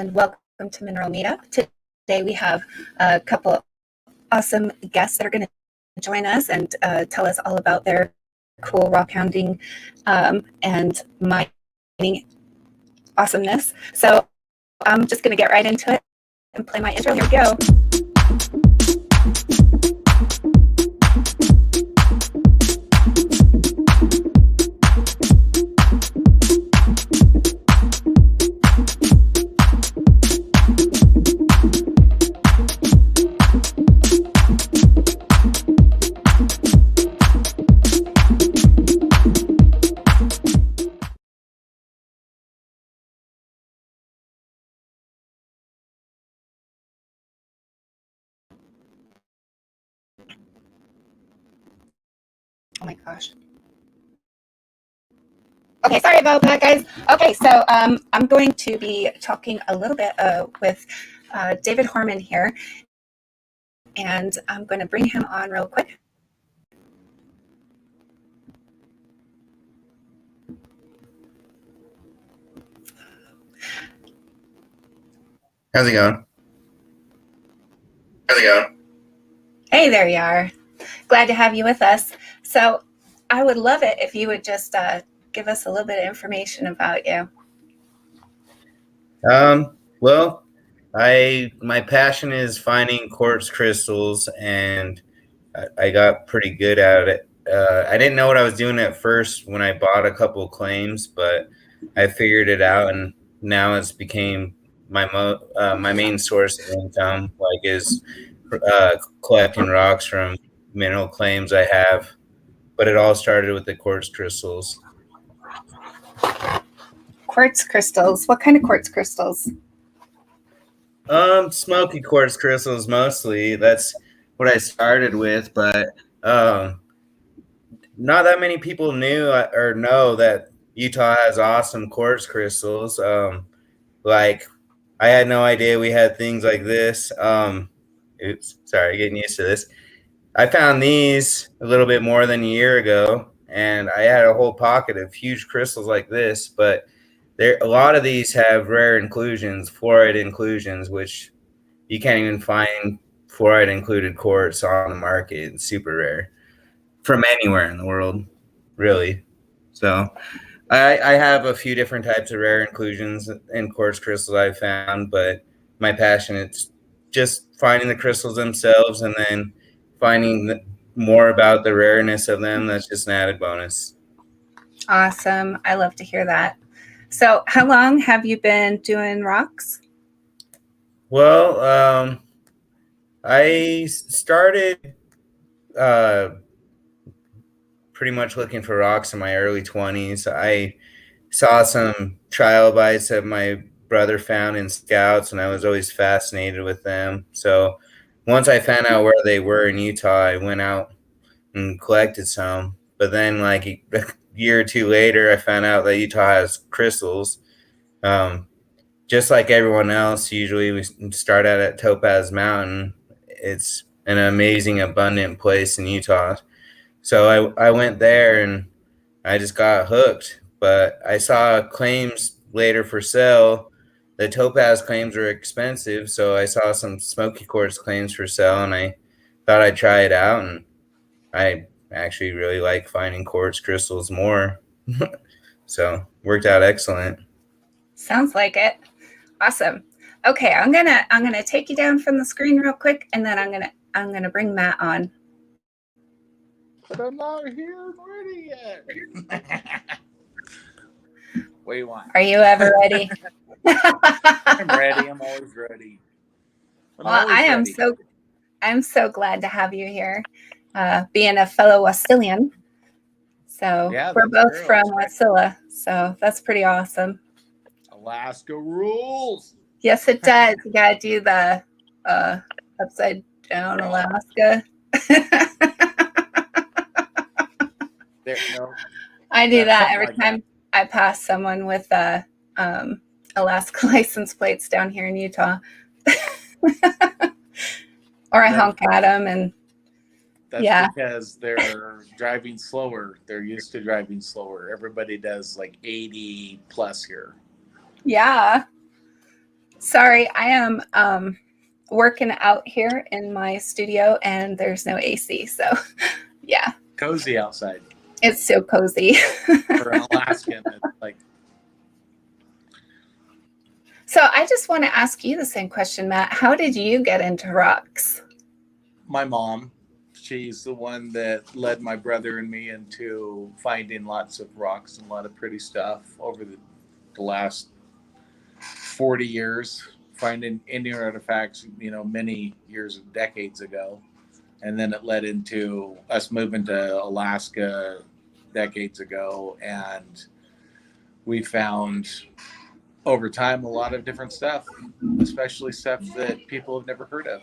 and welcome to Mineral Meetup. Today we have a couple awesome guests that are going to join us and tell us all about their cool rockhounding and mining awesomeness. So I'm just going to get right into it and play my intro. Here we go. Oh my gosh. Okay, sorry about that, guys. Okay, so I'm going to be talking a little bit with David Horman here, and I'm going to bring him on real quick. How's it going? Hey, there you are. Glad to have you with us. So I would love it if you would just give us a little bit of information about you. Well, my passion is finding quartz crystals, and I got pretty good at it. I didn't know what I was doing at first when I bought a couple of claims, but I figured it out, and now it's became my main source of income, is collecting rocks from mineral claims I have. But it all started with the quartz crystals. Quartz crystals. What kind of quartz crystals? Smoky quartz crystals mostly. That's what I started with, but not that many people knew or know that Utah has awesome quartz crystals. Like I had no idea we had things like this. Oops, sorry, getting used to this. I found these a little bit more than a year ago, and I had a whole pocket of huge crystals like this, but a lot of these have rare inclusions, fluoride inclusions, which you can't even find fluoride included quartz on the market. It's super rare from anywhere in the world, really. So I have a few different types of rare inclusions in quartz crystals I've found, but my passion is just finding the crystals themselves and then finding more about the rareness of them. That's just an added bonus. Awesome. I love to hear that. So how long have you been doing rocks? Well, I started pretty much looking for rocks in my early 20s. I saw some trilobites that my brother found in scouts, and I was always fascinated with them. So once I found out where they were in Utah, I went out and collected some. But then like a year or two later, I found out that Utah has crystals. Just like everyone else, usually we start out at Topaz Mountain. It's an amazing, abundant place in Utah. So I went there and I just got hooked. But I saw claims later for sale. The Topaz claims were expensive, so I saw some smoky quartz claims for sale, and I thought I'd try it out. And I actually really like finding quartz crystals more. So worked out excellent. Sounds like it. Awesome. Okay, I'm gonna take you down from the screen real quick, and then I'm gonna bring Matt on. But I'm not here and ready yet. What do you want? Are you ever ready? I'm ready. I'm always ready. I'm so glad to have you here, being a fellow Wasilian. So yeah, we're both from Wasilla, so that's pretty awesome. Alaska rules. Yes, it does. You gotta do the upside down Alaska. I do that every time I pass someone with Alaska license plates down here in Utah. Or I honk at them, and that's because they're driving slower. They're used to driving slower. Everybody does like 80 plus here. Yeah. Sorry, I am working out here in my studio and there's no AC. So, yeah, Cozy outside. it's so cozy. For an Alaskan, it's like, So, I just want to ask you the same question, Matt. How did you get into rocks? my mom. She's the one that led my brother and me into finding lots of rocks and a lot of pretty stuff over the last 40 years, finding Indian artifacts, many years, decades ago. And then it led into us moving to Alaska decades ago. And we found over time a lot of different stuff, especially stuff that people have never heard of.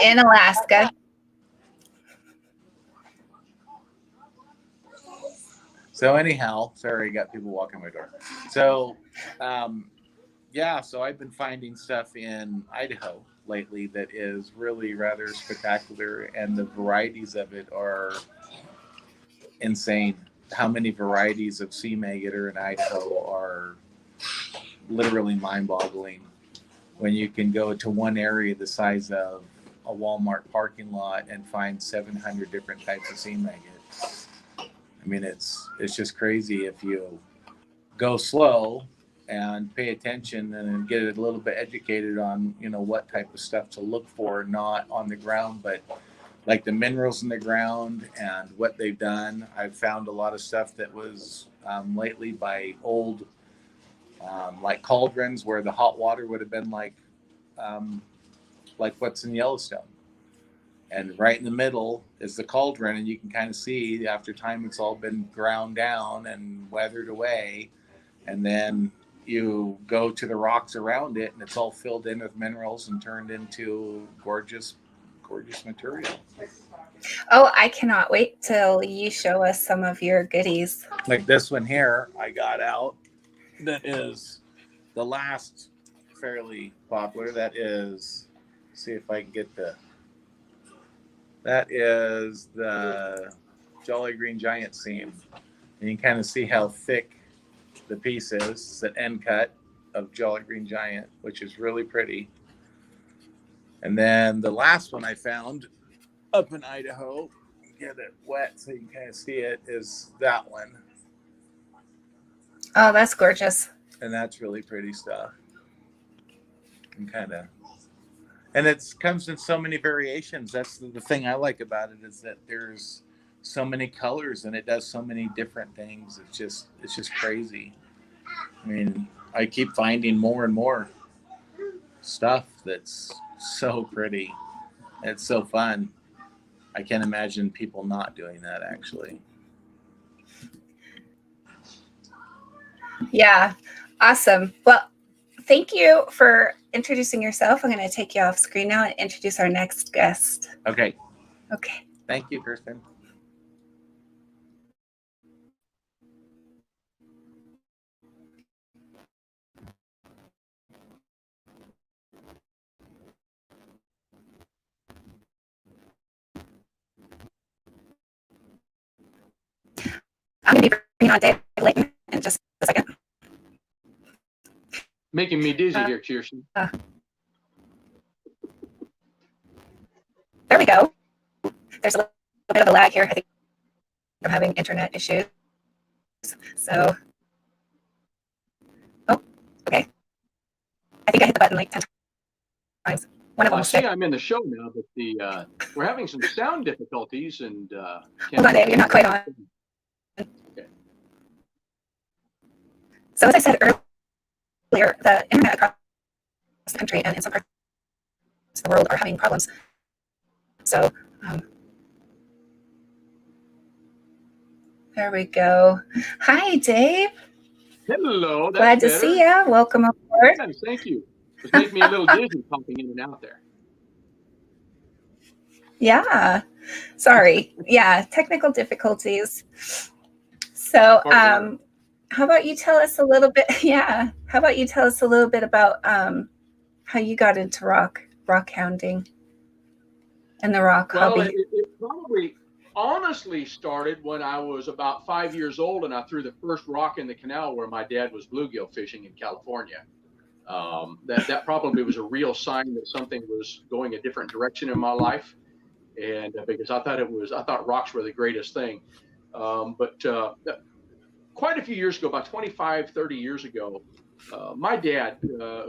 In Alaska. So anyhow, sorry, I got people walking my door. So, so I've been finding stuff in Idaho lately that is really rather spectacular, and the varieties of it are insane. How many varieties of sea maggot are in Idaho are literally mind-boggling. When you can go to one area the size of a Walmart parking lot and find 700 different types of sea maggot. I mean, it's just crazy if you go slow and pay attention and get a little bit educated on, what type of stuff to look for, not on the ground, but like the minerals in the ground and what they've done. I've found a lot of stuff that was lately by old, like cauldrons where the hot water would have been like what's in Yellowstone. And right in the middle is the cauldron, and you can kind of see after time it's all been ground down and weathered away. And then you go to the rocks around it, and it's all filled in with minerals and turned into gorgeous, gorgeous material. Oh, I cannot wait till you show us some of your goodies. Like this one here I got out. That is the last fairly popular. That is, see if I can get that is the Jolly Green Giant seam. And you can kind of see how thick the piece is. It's an end cut of Jolly Green Giant, which is really pretty. And then the last one I found up in Idaho, get it wet so you can kind of see it, is that one. Oh, that's gorgeous. And that's really pretty stuff. And it comes in so many variations. That's the thing I like about it, is that there's so many colors and it does so many different things. It's just crazy. I mean, I keep finding more and more stuff that's so pretty. It's so fun. I can't imagine people not doing that, actually. Yeah, awesome. Well, thank you for introducing yourself. I'm going to take you off screen now and introduce our next guest. Okay. Okay. Thank you, Kirsten. I'm going to be bringing on David Leaton in just a second. Making me dizzy here, Kirsten. There we go. There's a little bit of a lag here. I think I'm having internet issues. So, oh, okay. I think I hit the button like 10 times. One of them I was see sick. I'm in the show now, but we're having some sound difficulties, and Hold on, Dave, you're not quite on. Okay. So as I said earlier, the internet across the country and in some parts of the world are having problems. So there we go. Hi, Dave. Hello. That's Glad to better. see you. Welcome aboard. Yes, thank you. It's making me a little dizzy popping in and out there. Yeah. Sorry. Yeah, technical difficulties. So how about you tell us a little bit? Yeah. How about you tell us a little bit about how you got into rock hounding and the rock Well, hobby? it probably honestly started when I was about 5 years old, and I threw the first rock in the canal where my dad was bluegill fishing in California. That probably was a real sign that something was going a different direction in my life. And because I thought rocks were the greatest thing. But quite a few years ago, about 25, 30 years ago, my dad,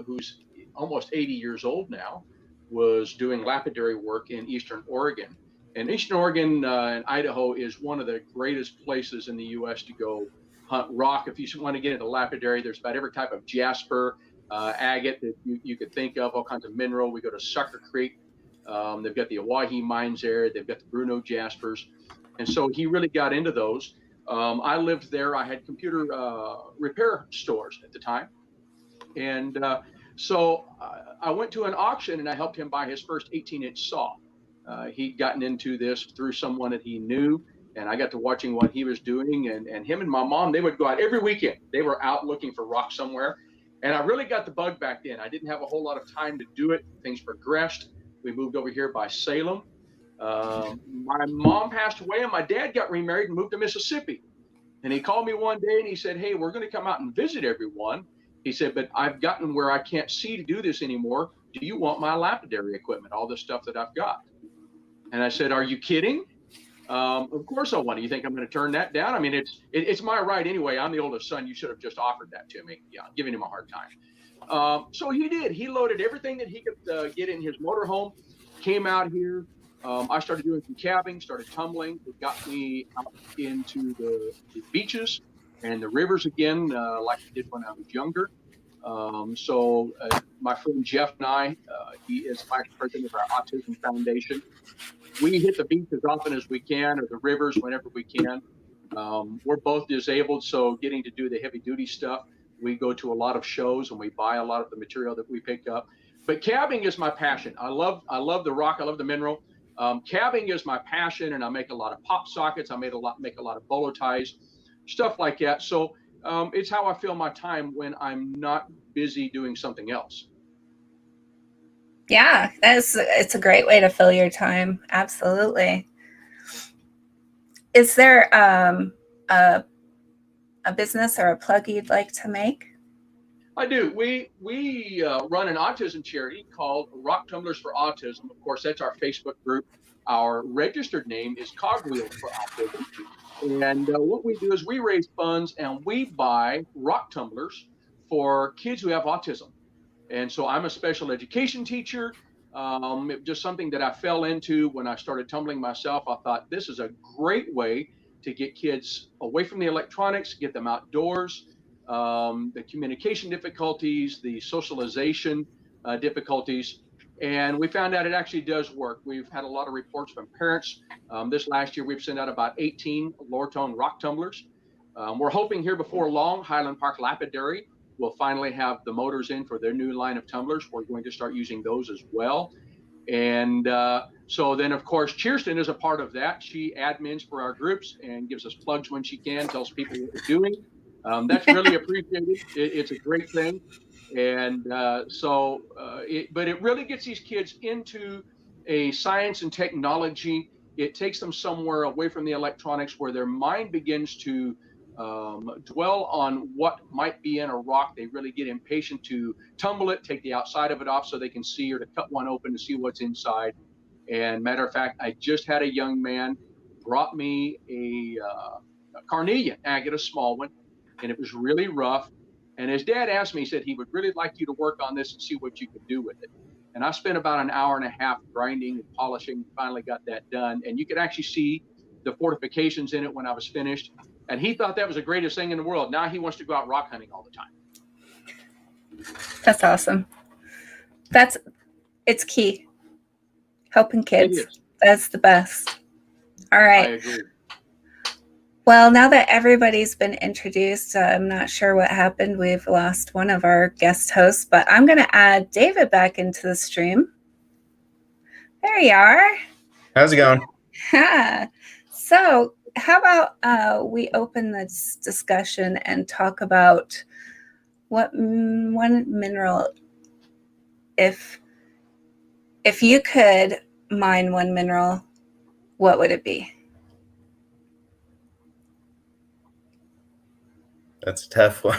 who's almost 80 years old now, was doing lapidary work in Eastern Oregon. And Eastern Oregon and Idaho is one of the greatest places in the U.S. to go hunt rock. If you want to get into lapidary, there's about every type of jasper, agate that you could think of, all kinds of mineral. We go to Sucker Creek. They've got the Owyhee mines there. They've got the Bruno jaspers. And so he really got into those. I lived there. I had computer repair stores at the time. And so I went to an auction and I helped him buy his first 18-inch saw. He'd gotten into this through someone that he knew, and I got to watching what he was doing. And him and my mom, they would go out every weekend. They were out looking for rock somewhere. And I really got the bug back then. I didn't have a whole lot of time to do it. Things progressed. We moved over here by Salem. My mom passed away and my dad got remarried and moved to Mississippi. And he called me one day and he said, "Hey, we're going to come out and visit everyone." He said, "But I've gotten where I can't see to do this anymore. Do you want my lapidary equipment, all the stuff that I've got?" And I said, "Are you kidding?" Of course I want it. You think I'm going to turn that down? I mean, it's my right anyway. I'm the oldest son. You should have just offered that to me. Yeah, I'm giving him a hard time. So he did. He loaded everything that he could get in his motorhome, came out here. I started doing some cabbing, started tumbling. It got me out into the beaches and the rivers again, like I did when I was younger. So my friend Jeff and I, he is vice president of our Autism Foundation. We hit the beach as often as we can, or the rivers whenever we can. We're both disabled, so getting to do the heavy duty stuff, we go to a lot of shows and we buy a lot of the material that we pick up. But cabbing is my passion. I love the rock. I love the mineral. Cabbing is my passion, and I make a lot of pop sockets. I make a lot of bolo ties, stuff like that. So it's how I fill my time when I'm not busy doing something else. Yeah, it's a great way to fill your time. Absolutely. Is there a business or a plug you'd like to make? I do. We run an autism charity called Rock Tumblers for Autism. Of course, that's our Facebook group. Our registered name is Cogwheels for Autism. And what we do is we raise funds and we buy rock tumblers for kids who have autism. And so I'm a special education teacher. Just something that I fell into when I started tumbling myself. I thought this is a great way to get kids away from the electronics, get them outdoors. The communication difficulties, the socialization difficulties. And we found out it actually does work. We've had a lot of reports from parents. This last year, we've sent out about 18 lower tone rock tumblers. We're hoping here before long, Highland Park Lapidary will finally have the motors in for their new line of tumblers. We're going to start using those as well. And so then, of course, Kirsten is a part of that. She admins for our groups and gives us plugs when she can, tells people what we're doing. That's really appreciated. It's a great thing. And but it really gets these kids into a science and technology. It takes them somewhere away from the electronics where their mind begins to dwell on what might be in a rock. They really get impatient to tumble it, take the outside of it off so they can see, or to cut one open to see what's inside. And matter of fact, I just had a young man brought me a carnelian agate, a small one, and it was really rough. And his dad asked me, he said he would really like you to work on this and see what you could do with it. And I spent about an hour and a half grinding and polishing, finally got that done. And you could actually see the fortifications in it when I was finished. And he thought that was the greatest thing in the world. Now he wants to go out rock hunting all the time. That's awesome. It's key. Helping kids. That's the best. All right. I agree. Well, now that everybody's been introduced, I'm not sure what happened. We've lost one of our guest hosts, but I'm going to add David back into the stream. There you are. How's it going? So how about we open this discussion and talk about what one mineral, if you could mine one mineral, what would it be? That's a tough one.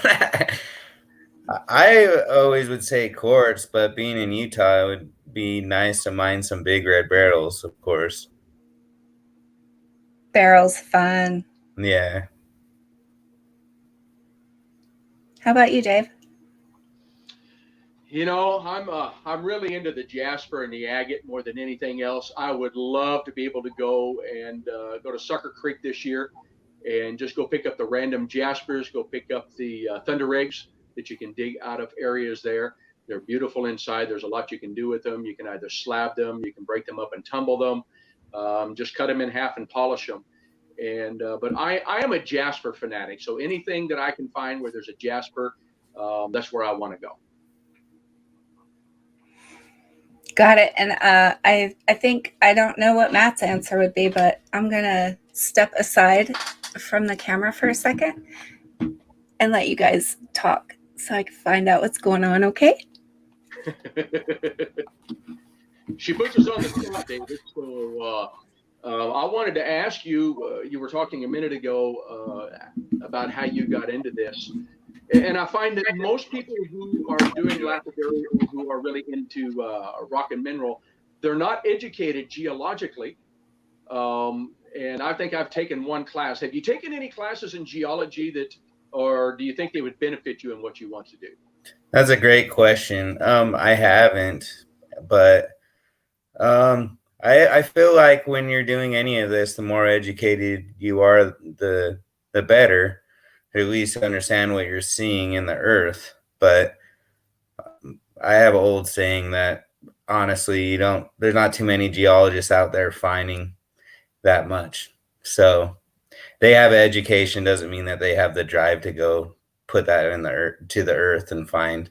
I always would say quartz, but being in Utah, it would be nice to mine some big red barrels, of course. Barrel's fun. Yeah. How about you, Dave? You know, I'm really into the jasper and the agate more than anything else. I would love to be able to go to Sucker Creek this year and just go pick up the random jaspers, go pick up the thunder eggs that you can dig out of areas there. They're beautiful inside. There's a lot you can do with them. You can either slab them, you can break them up and tumble them, just cut them in half and polish them. And but I am a jasper fanatic. So anything that I can find where there's a jasper, that's where I want to go. Got it. And I think I don't know what Matt's answer would be, but I'm gonna step aside from the camera for a second and let you guys talk so I can find out what's going on. Okay? She puts us on the spot, David. So I wanted to ask you. You were talking a minute ago about how you got into this. And I find that most people who are doing lapidary or who are really into rock and mineral, they're not educated geologically. And I think I've taken one class. Have you taken any classes in geology or do you think they would benefit you in what you want to do? That's a great question. I haven't, but I feel like when you're doing any of this, the more educated you are, the better. At least understand what you're seeing in the earth. But I have an old saying that honestly, there's not too many geologists out there finding that much. So they have education doesn't mean that they have the drive to go put that in to the earth and find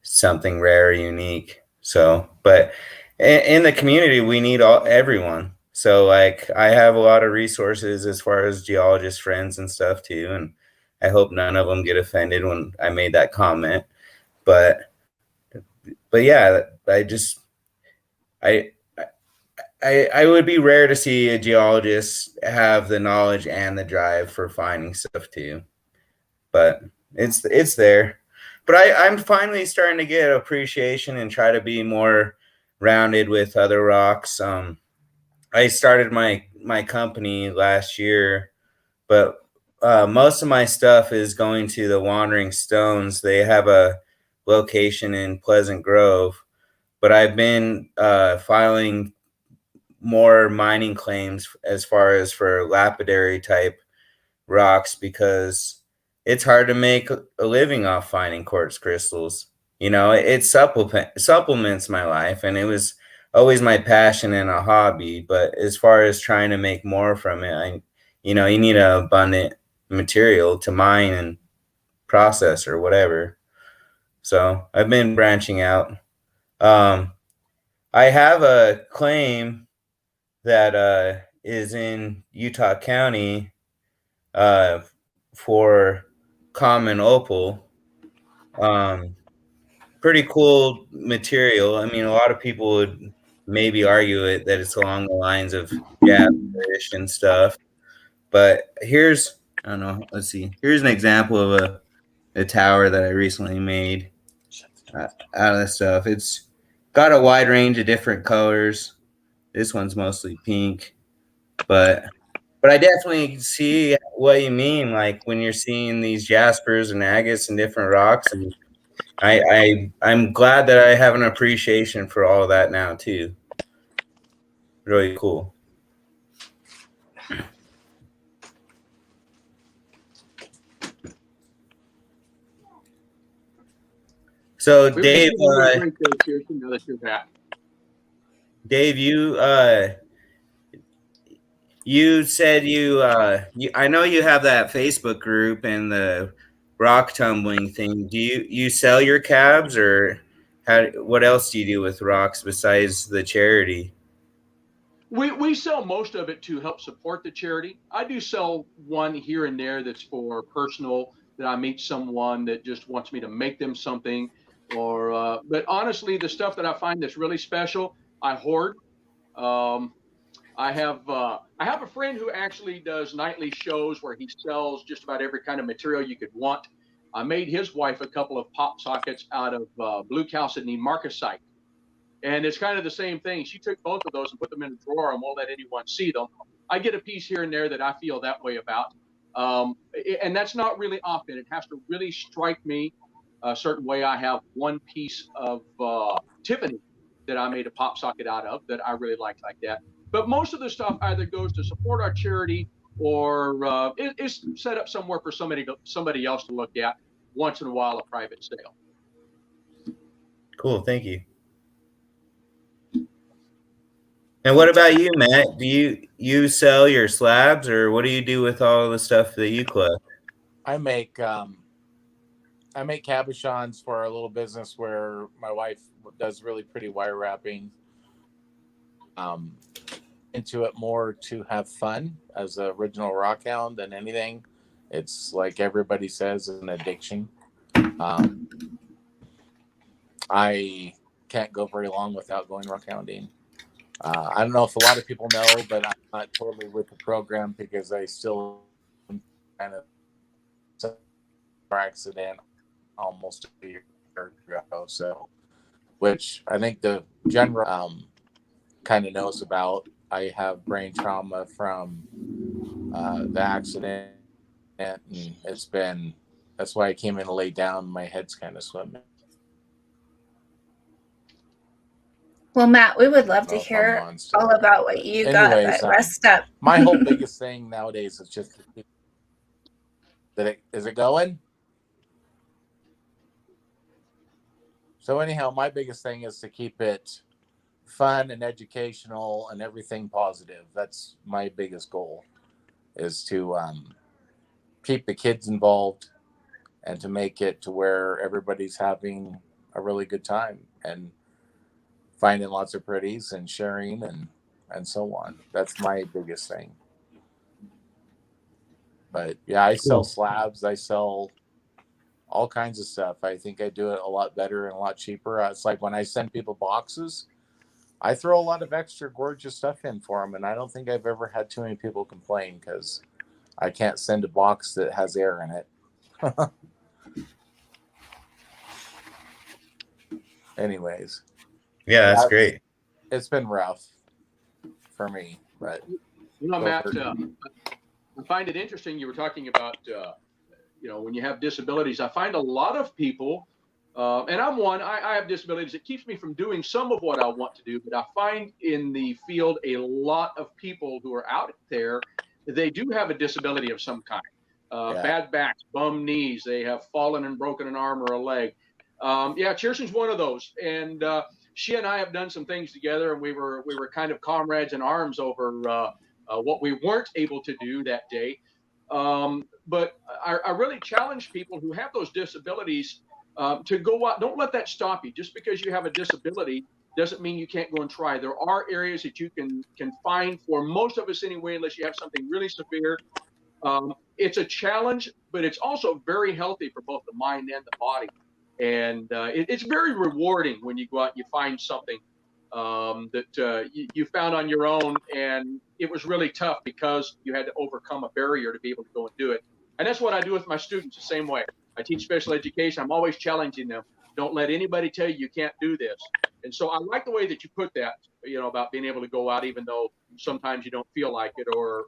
something rare, unique. So, but in the community, we need everyone. So like I have a lot of resources as far as geologist friends and stuff too. And I hope none of them get offended when I made that comment, but yeah, I would be rare to see a geologist have the knowledge and the drive for finding stuff too, but it's there. But I'm finally starting to get appreciation and try to be more rounded with other rocks. I started my company last year, but most of my stuff is going to the Wandering Stones. They have a location in Pleasant Grove, but I've been filing more mining claims as far as for lapidary type rocks because it's hard to make a living off finding quartz crystals. You know, it supplements my life, and it was always my passion and a hobby. But as far as trying to make more from it, you need an abundant material to mine and process or whatever. So I've been branching out. I have a claim that is in Utah County for common opal. Pretty cool material. I mean, a lot of people would maybe argue that it's along the lines of jabberish and stuff. But I don't know, let's see. Here's an example of a tower that I recently made out of this stuff. It's got a wide range of different colors. This one's mostly pink, but I definitely see what you mean. Like when you're seeing these jaspers and agates and different rocks, and I'm glad that I have an appreciation for all of that now too. Really cool. So Dave, Dave, you said I know you have that Facebook group and the rock tumbling thing. Do you sell your cabs, or what else do you do with rocks besides the charity? We sell most of it to help support the charity. I do sell one here and there that's for personal, that I meet someone that just wants me to make them something, but honestly, the stuff that I find that's really special, I hoard. I have a friend who actually does nightly shows where he sells just about every kind of material you could want. I made his wife a couple of pop sockets out of blue chalcedony marcasite. And it's kind of the same thing. She took both of those and put them in a drawer and won't let anyone see them. I get a piece here and there that I feel that way about. And that's not really often. It has to really strike me a certain way. I have one piece of Tiffany that I made a pop socket out of that I really like that. But most of the stuff either goes to support our charity or is set up somewhere for somebody else to look at, once in a while, a private sale. Cool, thank you. And what about you, Matt? Do you sell your slabs, or what do you do with all the stuff that you collect? I make cabochons for a little business where my wife does really pretty wire wrapping. Into it more to have fun as an original rockhound than anything. It's like everybody says, an addiction. I can't go very long without going rockhounding. I don't know if a lot of people know, but I'm not totally with the program because I still kind of accident almost a year ago. So, which I think the general kind of knows about. I have brain trauma from the accident, and that's why I came in to lay down. My head's kind of swimming. Well, Matt, we would love to hear all about what you got, but rest up. My whole biggest thing nowadays is just is it going? So anyhow, my biggest thing is to keep it fun and educational and everything positive. That's my biggest goal, is to keep the kids involved and to make it to where everybody's having a really good time and finding lots of pretties and sharing and so on. That's my biggest thing. But yeah, I sell slabs. I sell all kinds of stuff. I think I do it a lot better and a lot cheaper. It's like when I send people boxes, I throw a lot of extra gorgeous stuff in for them, and I don't think I've ever had too many people complain because I can't send a box that has air in it. Anyways. Yeah, that's great. It's been rough for me, but Matt, I find it interesting. You were talking about, when you have disabilities. I find a lot of people, and I'm one. I have disabilities. It keeps me from doing some of what I want to do. But I find in the field a lot of people who are out there, they do have a disability of some kind. Bad backs, bum knees. They have fallen and broken an arm or a leg. Kirsten's one of those, and she and I have done some things together, and we were kind of comrades in arms over what we weren't able to do that day. But I really challenge people who have those disabilities to go out. Don't let that stop you. Just because you have a disability doesn't mean you can't go and try. There are areas that you can find, for most of us anyway, unless you have something really severe. It's a challenge, but it's also very healthy for both the mind and the body. And it's very rewarding when you go out and you find something that you found on your own, and it was really tough because you had to overcome a barrier to be able to go and do it. And that's what I do with my students the same way. I teach special education. I'm always challenging them. Don't let anybody tell you can't do this. And so I like the way that you put that, about being able to go out even though sometimes you don't feel like it or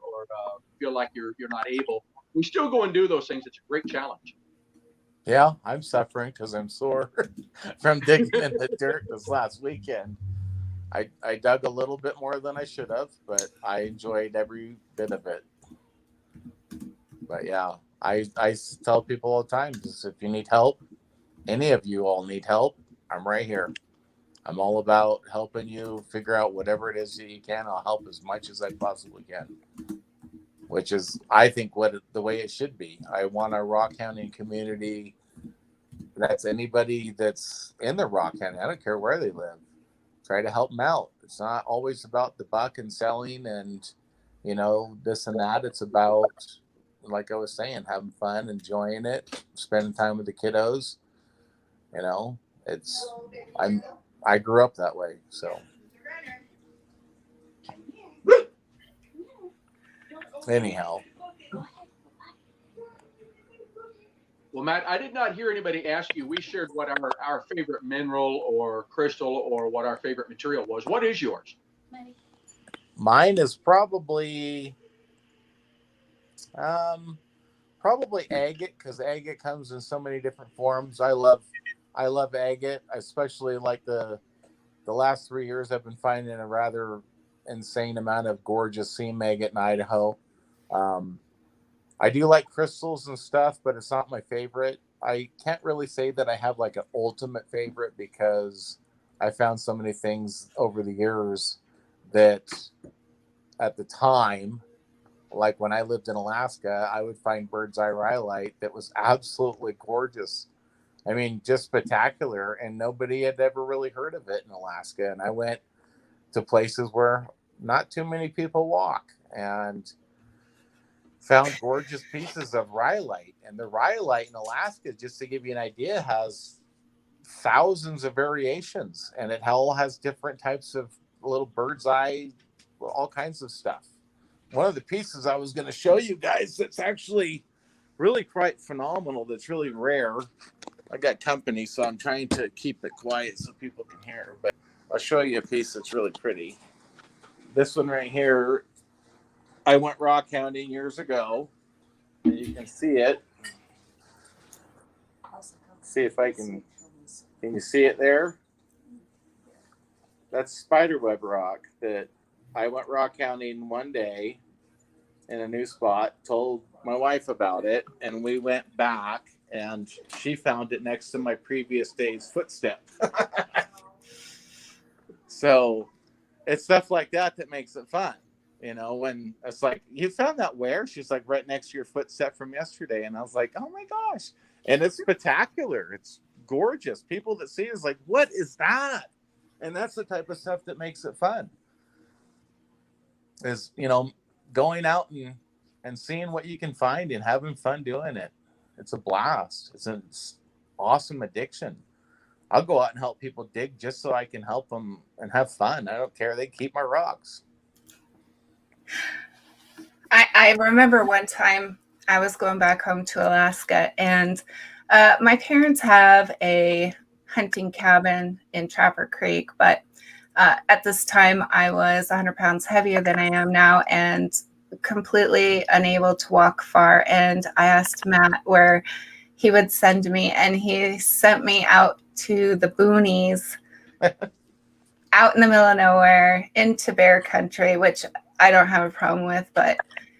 feel like you're not able. We still go and do those things. It's a great challenge. Yeah, I'm suffering because I'm sore from digging in the dirt this last weekend. I dug a little bit more than I should have, but I enjoyed every bit of it. But yeah, I tell people all the time, just if you need help, any of you all need help, I'm right here. I'm all about helping you figure out whatever it is that you can. I'll help as much as I possibly can, which is, I think, the way it should be. I want a rockhounding community that's anybody that's in the rockhounding. I don't care where they live. Try to help them out. It's not always about the buck and selling and, this and that. It's about, like I was saying, having fun, enjoying it, spending time with the kiddos. I grew up that way, so. Anyhow. Well, Matt, I did not hear anybody ask you. We shared what our favorite mineral or crystal or what our favorite material was. What is yours? Mine is probably agate, because agate comes in so many different forms. I love agate, especially like the last 3 years. I've been finding a rather insane amount of gorgeous seam agate in Idaho. I do like crystals and stuff, but it's not my favorite. I can't really say that I have like an ultimate favorite, because I found so many things over the years that at the time, like when I lived in Alaska, I would find bird's eye rhyolite that was absolutely gorgeous. I mean, just spectacular. And nobody had ever really heard of it in Alaska. And I went to places where not too many people walk and found gorgeous pieces of rhyolite. And the rhyolite in Alaska, just to give you an idea, has thousands of variations, and it all has different types of little bird's eye, all kinds of stuff. One of the pieces I was going to show you guys that's actually really quite phenomenal, that's really rare. I got company, so I'm trying to keep it quiet so people can hear, but I'll show you a piece that's really pretty. This one right here, I went rock hounding years ago, and you can see it. See if I can you see it there? That's spiderweb rock that I went rock hounding one day in a new spot, told my wife about it, and we went back, and she found it next to my previous day's footstep. So it's stuff like that that makes it fun. You know, when it's like, you found that where? She's like, right next to your footstep from yesterday. And I was like, oh my gosh. And it's spectacular. It's gorgeous. People that see it is like, what is that? And that's the type of stuff that makes it fun. Is, you know, going out and seeing what you can find and having fun doing it. It's a blast. It's an awesome addiction. I'll go out and help people dig just so I can help them and have fun. I don't care. They keep my rocks. I remember one time I was going back home to Alaska, and my parents have a hunting cabin in Trapper Creek, but at this time I was 100 pounds heavier than I am now and completely unable to walk far. And I asked Matt where he would send me, and he sent me out to the boonies out in the middle of nowhere into bear country, which I don't have a problem with, but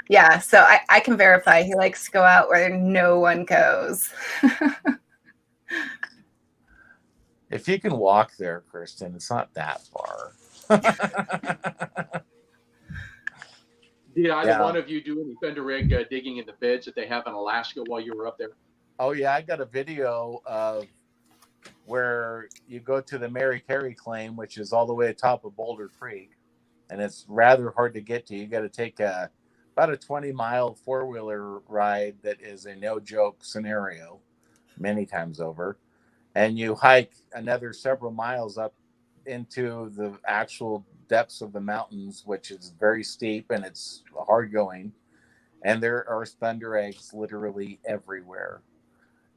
yeah, so I can verify he likes to go out where no one goes. If you can walk there, Kristen, it's not that far. Did either one of you do any thunder egg digging in the beds that they have in Alaska while you were up there? Oh, yeah, I got a video of where you go to the Mary Carey claim, which is all the way atop of Boulder Creek, and it's rather hard to get to. You got to take about a 20-mile four-wheeler ride that is a no-joke scenario many times over, and you hike another several miles up into the actual depths of the mountains, which is very steep and it's hard going, and there are thunder eggs literally everywhere.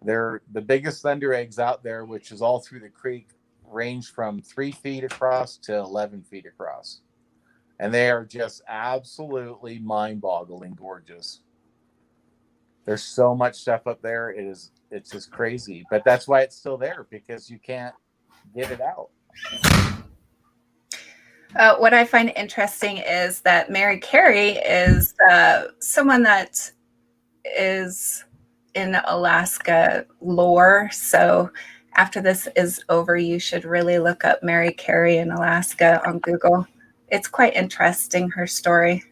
They're the biggest thunder eggs out there, which is all through the creek, range from 3 feet across to 11 feet across. And they are just absolutely mind-boggling gorgeous. There's so much stuff up there. It's just crazy. But that's why it's still there, because you can't get it out. What I find interesting is that Mary Carey is someone that is in Alaska lore. So after this is over, you should really look up Mary Carey in Alaska on Google. It's quite interesting, her story.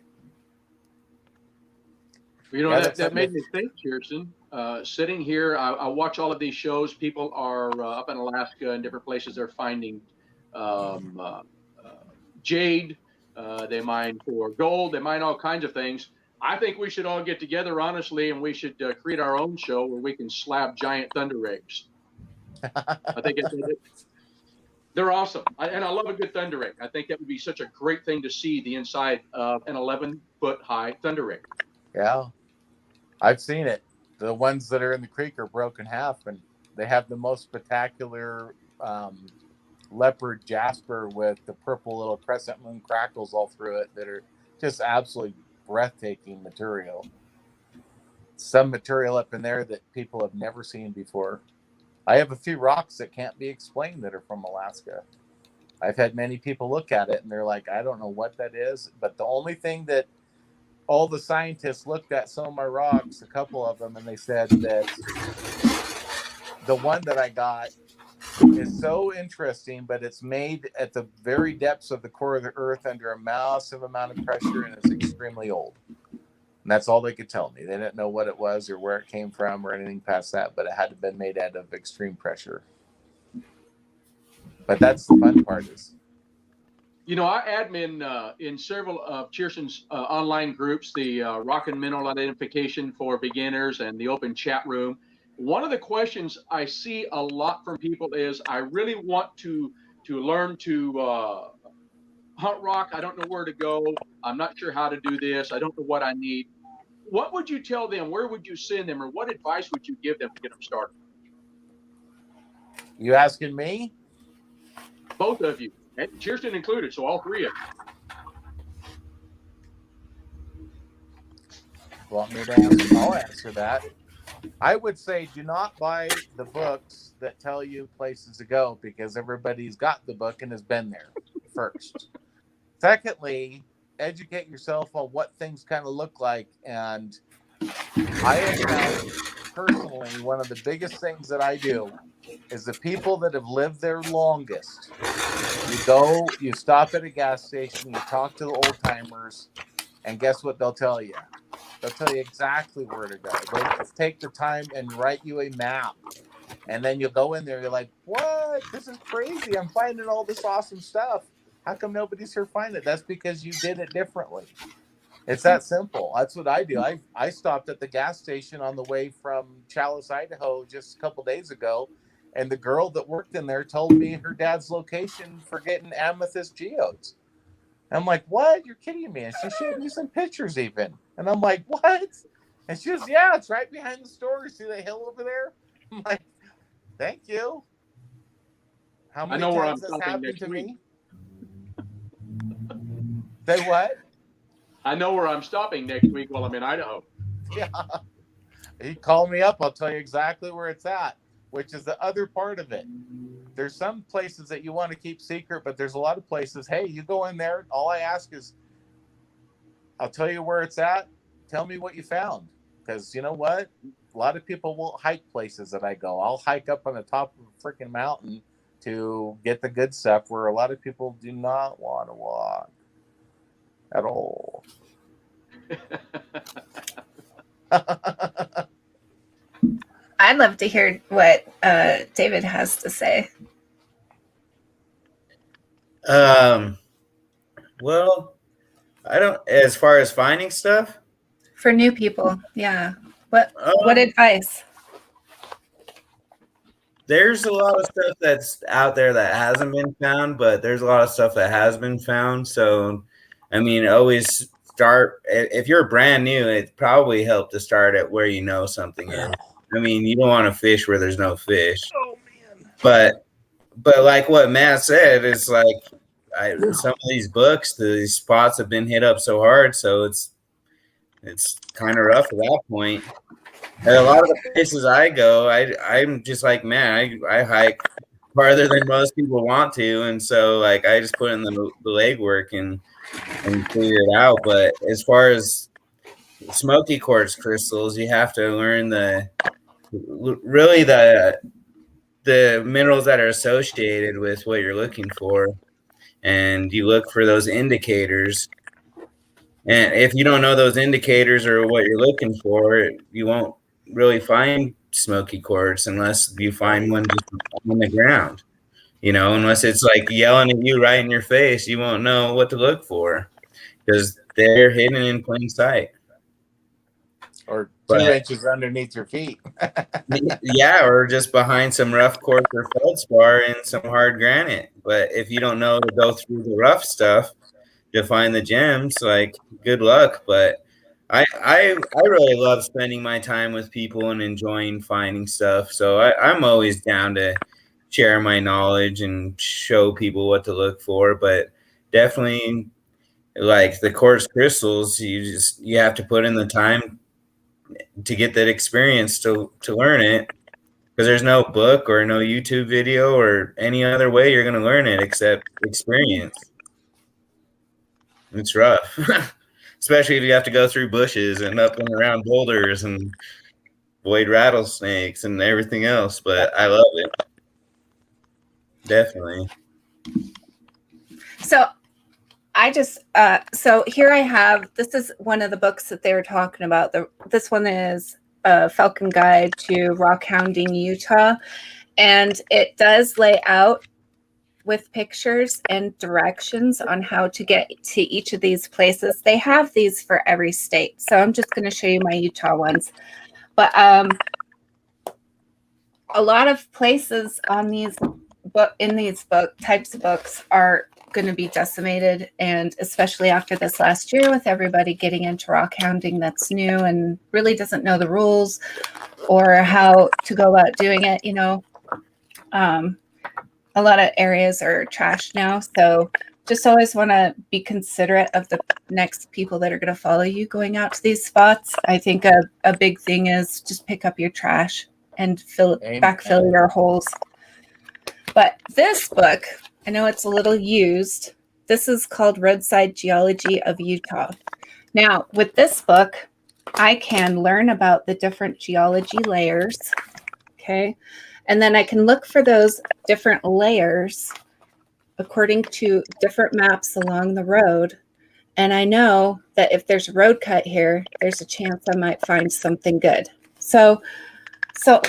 You know, that made me think, Kirsten. Sitting here, I watch all of these shows. People are up in Alaska and different places. They're finding jade. They mine for gold. They mine all kinds of things. I think we should all get together, honestly, and we should create our own show where we can slab giant thunder eggs. I think they're awesome. And I love a good thunder egg. I think that would be such a great thing to see the inside of an 11-foot high thunder egg. Yeah, I've seen it. The ones that are in the creek are broken half, and they have the most spectacular leopard jasper with the purple little crescent moon crackles all through it that are just absolutely breathtaking material. Some material up in there that people have never seen before. I have a few rocks that can't be explained that are from Alaska. I've had many people look at it and they're like, I don't know what that is. But the only thing that all the scientists looked at some of my rocks, a couple of them, and they said that the one that I got is so interesting, but it's made at the very depths of the core of the earth under a massive amount of pressure and is extremely old. And that's all they could tell me. They didn't know what it was or where it came from or anything past that, but it had to have been made out of extreme pressure. But that's the fun part is. You know, I admin in several of Cheerson's online groups, the Rock and Mineral Identification for Beginners and the Open Chat Room. One of the questions I see a lot from people is, I really want to learn to hunt rock. I don't know where to go. I'm not sure how to do this. I don't know what I need. What would you tell them? Where would you send them? Or what advice would you give them to get them started? You asking me? Both of you. And Cheerson included, so all three of you. Want me to answer? I'll answer that. I would say do not buy the books that tell you places to go because everybody's got the book and has been there first. Secondly, educate yourself on what things kind of look like. And I have found personally one of the biggest things that I do is the people that have lived there longest. You go, you stop at a gas station, you talk to the old timers, and guess what they'll tell you? They'll tell you exactly where to go. They'll take the time and write you a map. And then you'll go in there, you're like, what? This is crazy. I'm finding all this awesome stuff. How come nobody's here finding it? That's because you did it differently. It's that simple. That's what I do. I stopped at the gas station on the way from Chalice, Idaho just a couple days ago. And the girl that worked in there told me her dad's location for getting amethyst geodes. I'm like, what? You're kidding me. And she showed me some pictures even. And I'm like, what? And she goes, yeah, it's right behind the store. See the hill over there? I'm like, thank you. How many times has happened to me? Say what? I know where I'm stopping next week while I'm in Idaho. Yeah. You call me up, I'll tell you exactly where it's at, which is the other part of it. There's some places that you want to keep secret, but there's a lot of places, hey, you go in there, all I ask is, I'll tell you where it's at, tell me what you found. Because you know what? A lot of people won't hike places that I go. I'll hike up on the top of a freaking mountain to get the good stuff where a lot of people do not want to walk at all. I'd love to hear what David has to say. Well, I don't, as far as finding stuff For new people, yeah. What advice? there's a lot of stuff that's out there that hasn't been found, but there's a lot of stuff that has been found. So, I mean, always start, if you're brand new, it probably helped to start at where you know something is. I mean, you don't want to fish where there's no fish. Oh, man. But like what Matt said, is like some of these books, these spots have been hit up so hard, so it's kind of rough at that point. And a lot of the places I go, I'm just like, man, I hike farther than most people want to, and so like I just put in the legwork and figure it out. But as far as smoky quartz crystals, you have to learn the minerals that are associated with what you're looking for, and you look for those indicators. And if you don't know those indicators or what you're looking for, you won't really find smoky quartz unless you find one just on the ground. You know, unless it's like yelling at you right in your face, you won't know what to look for because they're hidden in plain sight. Or 2 inches underneath your feet. Yeah, or just behind some rough quartz or feldspar and some hard granite. But if you don't know to go through the rough stuff to find the gems, like, good luck. But I really love spending my time with people and enjoying finding stuff. So I'm always down to share my knowledge and show people what to look for. But definitely, like the quartz crystals, you have to put in the time to get that experience to learn it. Because there's no book or no YouTube video or any other way you're going to learn it except experience. It's rough. Especially if you have to go through bushes and up and around boulders and avoid rattlesnakes and everything else. But I love it. Definitely. So I just, so here I have, this is one of the books that they were talking about. This one is Falcon Guide to Rockhounding Utah. And it does lay out with pictures and directions on how to get to each of these places. They have these for every state. So I'm just going to show you my Utah ones. But a lot of places on these types of books are going to be decimated, and especially after this last year with everybody getting into rockhounding that's new and really doesn't know the rules or how to go about doing it. You know, a lot of areas are trashed now, so just always want to be considerate of the next people that are going to follow you going out to these spots. I think a big thing is just pick up your trash and backfill your holes. But this book, I know it's a little used. This is called Roadside Geology of Utah. Now, with this book, I can learn about the different geology layers, okay? And then I can look for those different layers according to different maps along the road. And I know that if there's a road cut here, there's a chance I might find something good. So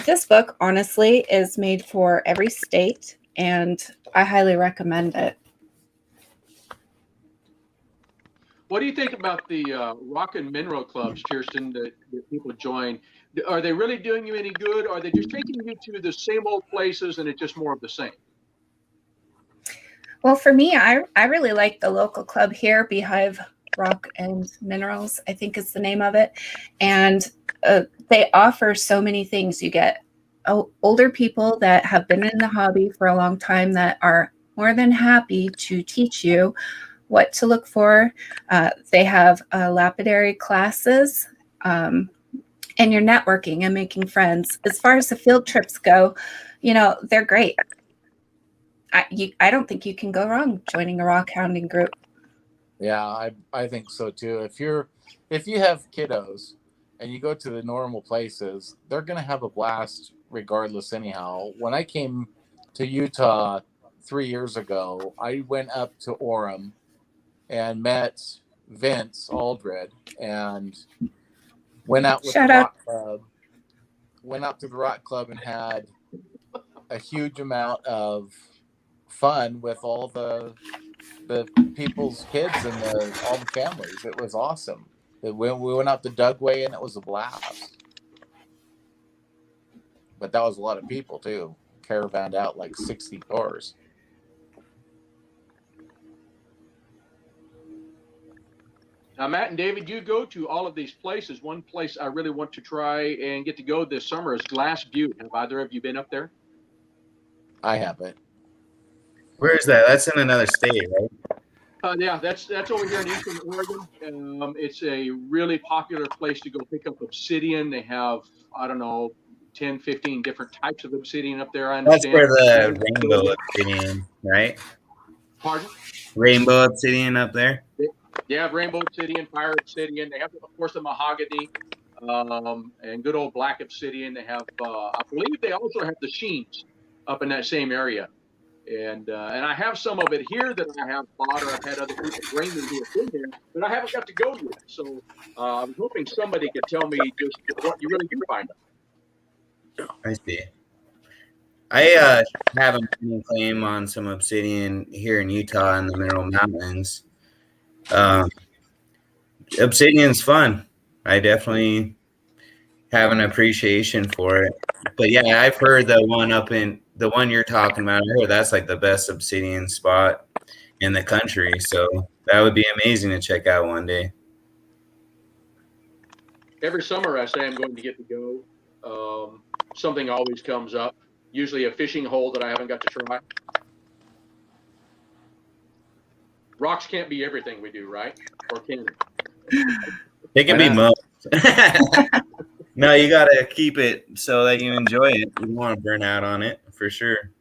this book, honestly, is made for every state, and I highly recommend it. What do you think about the rock and mineral clubs, Kirsten, that people join? Are they really doing you any good? Or are they just taking you to the same old places and it's just more of the same? Well, for me, I really like the local club here, Beehive Rock and Minerals, I think is the name of it. And they offer so many things. You get older people that have been in the hobby for a long time that are more than happy to teach you what to look for. They have lapidary classes, and you're networking and making friends. As far as the field trips go, you know, they're great. I don't think you can go wrong joining a rock hounding group. Yeah, I think so too. If you have kiddos and you go to the normal places, they're gonna have a blast regardless anyhow. When I came to Utah 3 years ago, I went up to Orem and met Vince Aldred and went out with the rock club. Went out to the rock club and had a huge amount of fun with all the people's kids and all the families. It was awesome. We went out to Dugway and it was a blast. But that was a lot of people too. Caravaned out like 60 cars. Now, Matt and David, you go to all of these places. One place I really want to try and get to go this summer is Glass Butte. Have either of you been up there? I haven't. Where is that? That's in another state, right? Yeah, that's over here in Eastern Oregon. It's a really popular place to go pick up obsidian. They have, I don't know, 10, 15 different types of obsidian up there. I understand. That's where the rainbow obsidian, right? Pardon? Rainbow obsidian up there? Yeah, rainbow obsidian, fire obsidian. They have, of course, the mahogany and good old black obsidian. They have, I believe they also have the sheens up in that same area. And I have some of it here that I have bought, or I've had other people bring me who have been there, but I haven't got to go yet. So I'm hoping somebody could tell me just what you really do find out. I see. I have a claim on some obsidian here in Utah in the Mineral Mountains. Obsidian's fun. I definitely have an appreciation for it. But yeah, I've heard the one you're talking about. I heard that's like the best obsidian spot in the country. So that would be amazing to check out one day. every summer I say I'm going to get to go. Something always comes up, usually a fishing hole that I haven't got to try. Rocks can't be everything we do, right? Or can they? It can be most. No, you got to keep it so that you enjoy it. You don't want to burn out on it, for sure.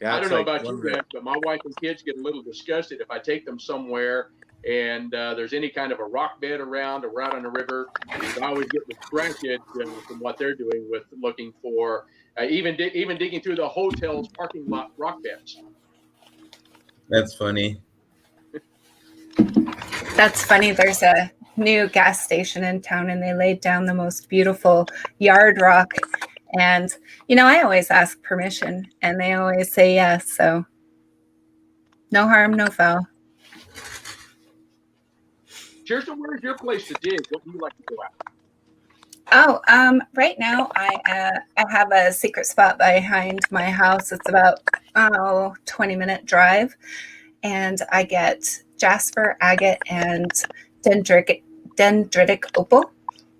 Yeah, I it's don't know like about you one of the- guys, but my wife and kids get a little disgusted if I take them somewhere and there's any kind of a rock bed around or out on the river. I always get distracted from what they're doing with looking for, even digging through the hotel's parking lot rock beds. That's funny. That's funny. There's a new gas station in town, and they laid down the most beautiful yard rock. And, I always ask permission, and they always say yes. So no harm, no foul. Kirsten, where's your place to dig? What do you like to go at? Oh, right now I have a secret spot behind my house. It's about 20-minute drive, and I get jasper, agate, and dendritic opal.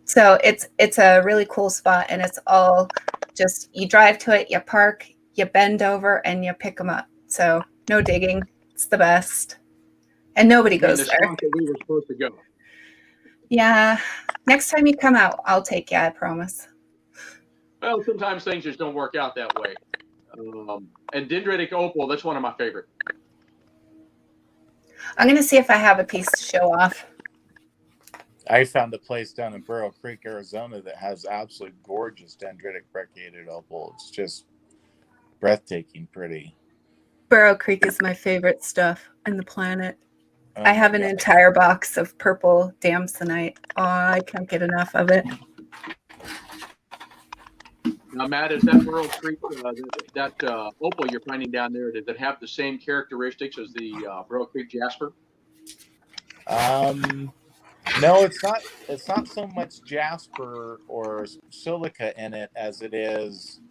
So it's a really cool spot, and it's all just, you drive to it, you park, you bend over, and you pick them up. So no digging. It's the best, and nobody You mean goes the there. spot that we were supposed to go? Yeah, next time you come out, I'll take you. I promise. Well, sometimes things just don't work out that way. And dendritic opal, that's one of my favorite. I'm gonna see if I have a piece to show off. I found a place down in Burrow Creek, Arizona that has absolutely gorgeous dendritic brecciated opal. It's just breathtaking pretty. Burrow Creek is my favorite stuff on the planet. Oh I have my an God. entire box of purple damsonite. Oh, I can't get enough of it. Now, Matt, is that Burrow Creek, that opal you're finding down there, does it have the same characteristics as the Burrow Creek jasper? No, it's not. It's not so much jasper or silica in it as it is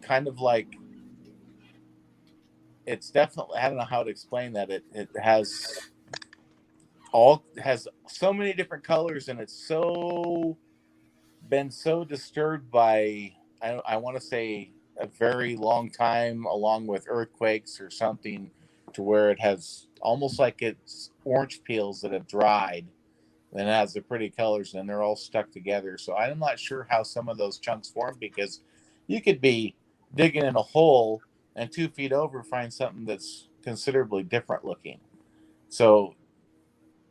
kind of like. It's definitely. I don't know how to explain that. It has so many different colors, and it's been so disturbed by I want to say a very long time, along with earthquakes or something, to where it has almost like it's orange peels that have dried. And it has the pretty colors, and they're all stuck together. So I'm not sure how some of those chunks form, because you could be digging in a hole and 2 feet over find something that's considerably different looking. So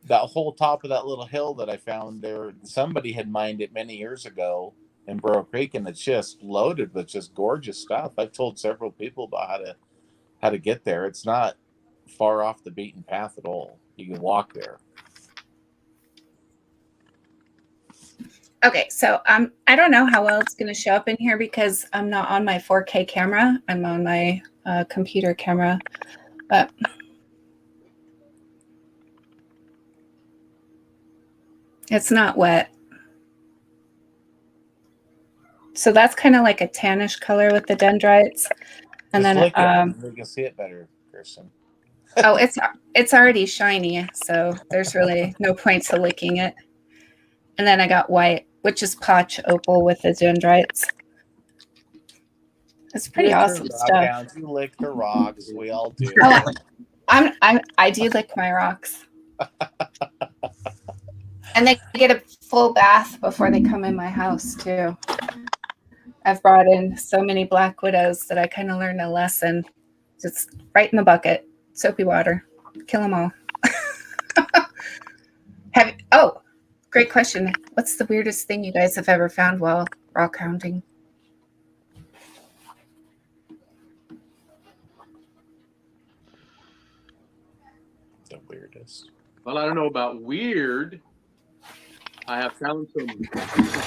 that whole top of that little hill that I found there, somebody had mined it many years ago in Burrow Creek, and it's just loaded with just gorgeous stuff. I've told several people about how to get there. It's not far off the beaten path at all. You can walk there. Okay, so I don't know how well it's going to show up in here because I'm not on my 4K camera. I'm on my computer camera, but it's not wet. So that's kind of like a tannish color with the dendrites. And Just then lick it, we can see it better, Kirsten. oh, it's already shiny, so there's really no point to licking it. And then I got white, which is potch opal with the dendrites. It's pretty awesome stuff. You lick the rocks. We all do. Oh, I do lick my rocks. And they get a full bath before they come in my house too. I've brought in so many black widows that I kind of learned a lesson. Just right in the bucket, soapy water, kill them all. Great question. What's the weirdest thing you guys have ever found while rock hounding? The weirdest. Well, I don't know about weird. I have found some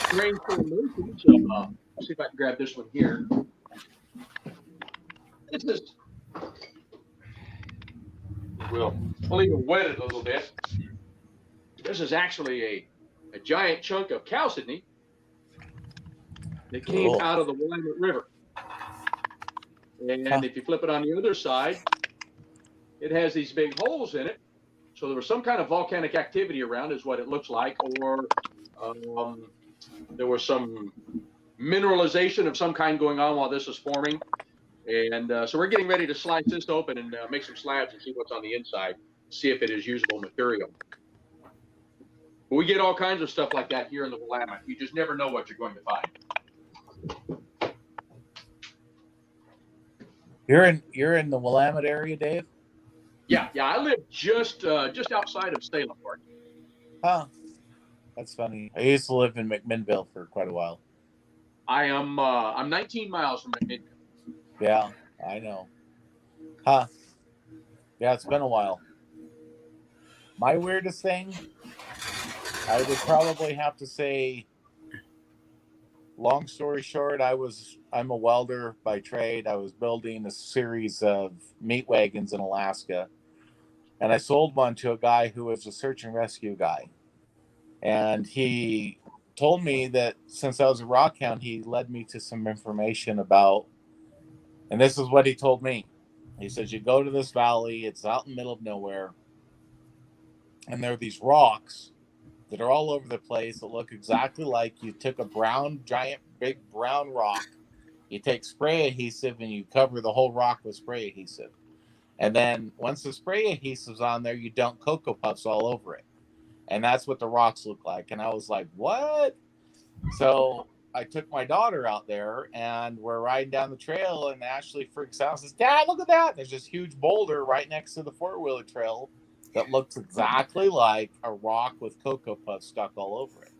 strange formations. Let's see if I can grab this one here. This is, I'll even wet it a little bit. This is actually a giant chunk of chalcedony that came out of the Willamette River. And if you flip it on the other side, it has these big holes in it, So there was some kind of volcanic activity around, is what it looks like, or there was some mineralization of some kind going on while this was forming. And so we're getting ready to slice this open and make some slabs and see what's on the inside, see if it is usable material. But we get all kinds of stuff like that here in the Willamette. You just never know what you're going to find. You're in the Willamette area, Dave? Yeah. I live just outside of Salem Park. Huh. That's funny. I used to live in McMinnville for quite a while. I'm 19 miles from McMinnville. Yeah, I know. Huh. Yeah, it's been a while. My weirdest thing, I would probably have to say, long story short, I'm a welder by trade. I was building a series of meat wagons in Alaska, and I sold one to a guy who was a search and rescue guy. And he told me that since I was a rockhound, he led me to some information about, and this is what he told me. He says, you go to this valley, it's out in the middle of nowhere, and there are these rocks that are all over the place that look exactly like you took a giant, big brown rock. You take spray adhesive and you cover the whole rock with spray adhesive. And then once the spray adhesive's on there, you dump Cocoa Puffs all over it. And that's what the rocks look like. And I was like, what? So I took my daughter out there and we're riding down the trail, and Ashley freaks out and says, Dad, look at that. And there's this huge boulder right next to the four-wheeler trail that looks exactly like a rock with Cocoa Puffs stuck all over it.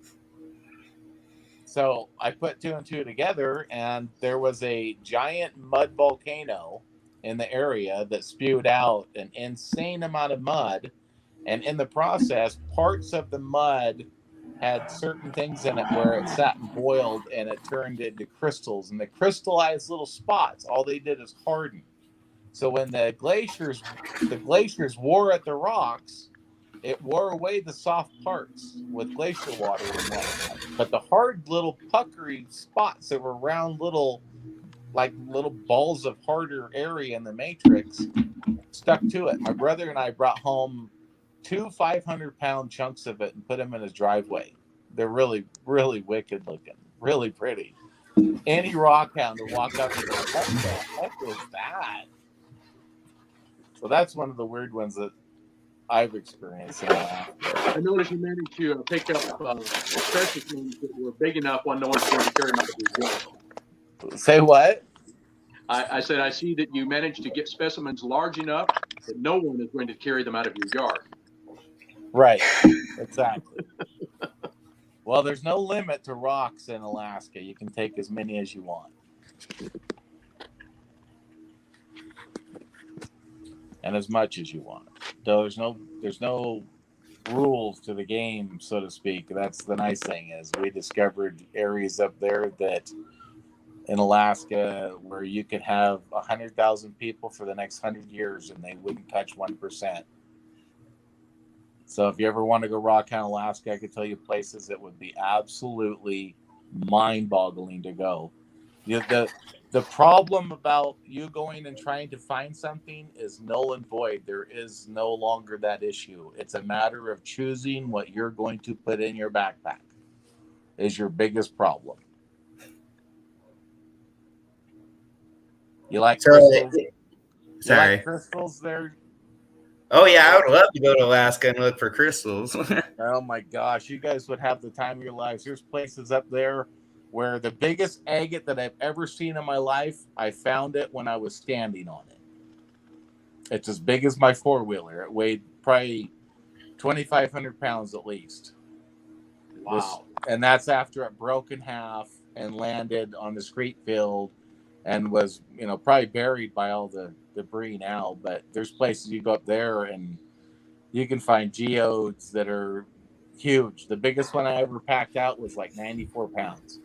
So I put two and two together, and there was a giant mud volcano in the area that spewed out an insane amount of mud. And in the process, parts of the mud had certain things in it where it sat and boiled, and it turned into crystals. And the crystallized little spots, all they did is harden. So when the glaciers wore at the rocks, it wore away the soft parts with glacier water and whatnot. But the hard little puckery spots that were round little balls of harder area in the matrix stuck to it. My brother and I brought home 2 500-pound chunks of it and put them in his driveway. They're really, really wicked looking, really pretty. Any rockhound would walk up and go, what the heck is that? So that's one of the weird ones that I've experienced. I noticed you managed to pick up specimens that were big enough when no one's going to carry them out of your yard. Say what? I said, I see that you managed to get specimens large enough that no one is going to carry them out of your yard. Right. Exactly. Well, there's no limit to rocks in Alaska. You can take as many as you want. And as much as you want. So there's no rules to the game, so to speak. That's the nice thing, is we discovered areas up there that in Alaska where you could have 100,000 people for the next 100 years and they wouldn't touch 1%. So if you ever want to go rockhound Alaska, I could tell you places that would be absolutely mind-boggling to go. The problem about you going and trying to find something is null and void. There is no longer that issue. It's a matter of choosing what you're going to put in your backpack is your biggest problem. You like crystals? Sorry. You like crystals there? Oh, yeah, I would love to go to Alaska and look for crystals. Oh, my gosh. You guys would have the time of your lives. There's places up there where the biggest agate that I've ever seen in my life, I found it when I was standing on it. It's as big as my four-wheeler. It weighed probably 2,500 pounds at least. Wow. And that's after it broke in half and landed on the screte field and was, probably buried by all the debris now. But there's places you go up there and you can find geodes that are huge. The biggest one I ever packed out was like 94 pounds.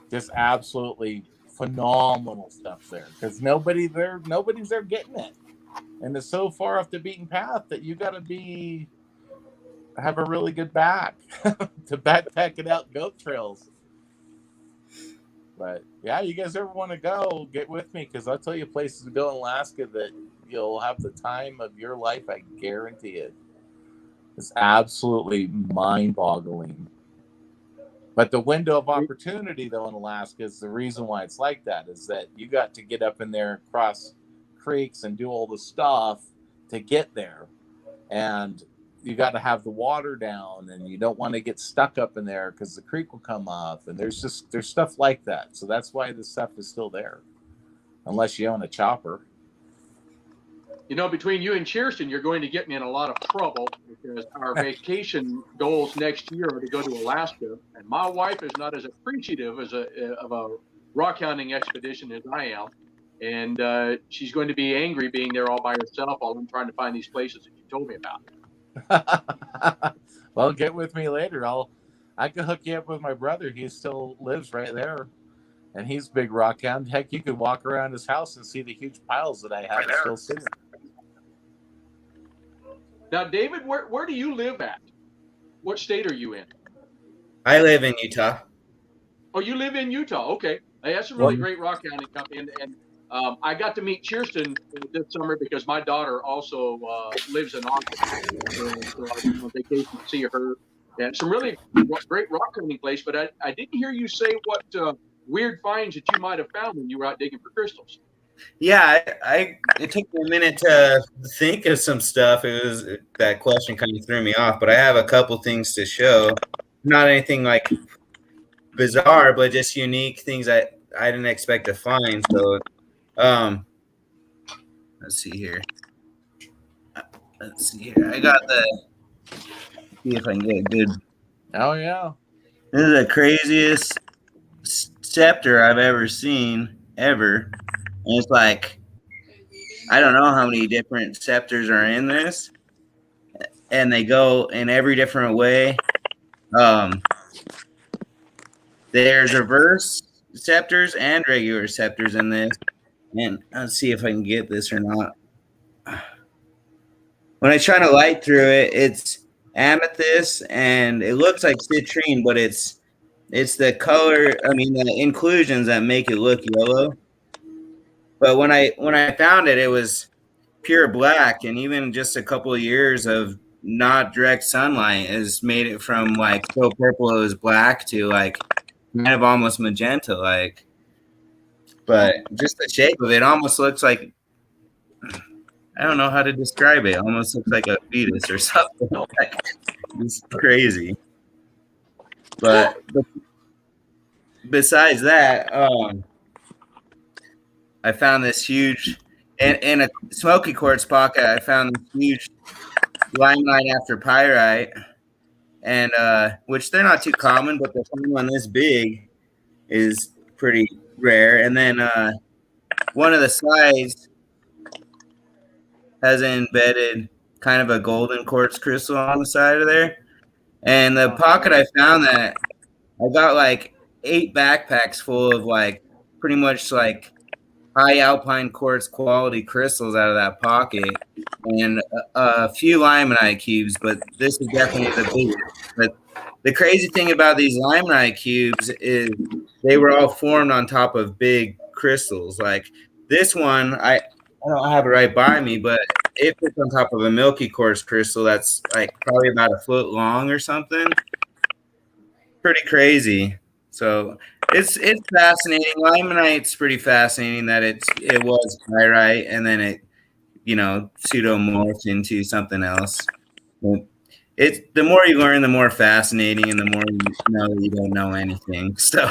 Just absolutely phenomenal stuff there, because nobody's there getting it, and it's so far off the beaten path that you got to have a really good back to backpack it out goat trails. But yeah, you guys ever want to go, get with me, because I'll tell you places to go in Alaska that you'll have the time of your life. I guarantee it. It's absolutely mind-boggling. But the window of opportunity, though, in Alaska is the reason why it's like that, is that you got to get up in there and cross creeks and do all the stuff to get there. And you got to have the water down, and you don't want to get stuck up in there because the creek will come up. And there's stuff like that. So that's why this stuff is still there, unless you own a chopper. You know, between you and Kirsten, you're going to get me in a lot of trouble because our vacation goals next year are to go to Alaska, and my wife is not as appreciative of a rockhounding expedition as I am, and she's going to be angry being there all by herself while I'm trying to find these places that you told me about. Well, get with me later. I can hook you up with my brother. He still lives right there, and he's a big rock hound. Heck, you could walk around his house and see the huge piles that I have still sitting. Now, David, where do you live at? What state are you in? I live in Utah. Oh, you live in Utah. Okay. Hey, that's a really great rock hounding company. And I got to meet Kirsten this summer because my daughter also lives in Austin. So I went on vacation to see her. And some really great rock hounding place. But I didn't hear you say what weird finds that you might have found when you were out digging for crystals. Yeah, it took me a minute to think of some stuff. That question kind of threw me off, but I have a couple things to show. Not anything like bizarre, but just unique things that I didn't expect to find. So, let's see here. I got see if I can get a good. Oh yeah, This is the craziest scepter I've ever seen ever. And it's like, I don't know how many different scepters are in this, and they go in every different way. There's reverse scepters and regular scepters in this, and let's see if I can get this or not. When I shine a light through it, it's amethyst, and it looks like citrine, but it's the color. I mean, the inclusions that make it look yellow. But when I found it, it was pure black, and even just a couple of years of not direct sunlight has made it from like so purple it was black to like kind of almost magenta like. But just the shape of it almost looks like, I don't know how to describe it. It almost looks like a fetus or something. Like, it's crazy. But besides that, I found this huge, in a smoky quartz pocket, I found this huge limonite after pyrite, and which they're not too common, but the one this big is pretty rare. And then one of the sides has embedded kind of a golden quartz crystal on the side of there. And the pocket I found that, I got like 8 backpacks full of like pretty much like high alpine quartz quality crystals out of that pocket, and a few limonite cubes, but this is definitely the biggest. But the crazy thing about these limonite cubes is they were all formed on top of big crystals. Like this one, I don't have it right by me, but it fits on top of a milky quartz crystal that's like probably about a foot long or something. Pretty crazy. So it's fascinating. Limonite's pretty fascinating that it was pyrite and then it, pseudomorphed into something else. It's the more you learn, the more fascinating, and the more you know that you don't know anything. So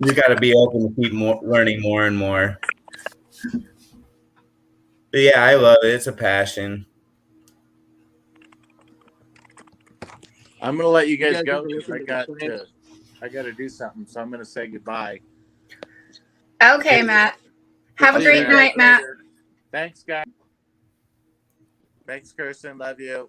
you got to be open to keep learning more and more. But yeah, I love it. It's a passion. I'm gonna let you guys go because I got to do something, so I'm gonna say goodbye. Okay, Matt. Have a great night, Matt. Thanks, guys. Thanks, Kirsten. Love you.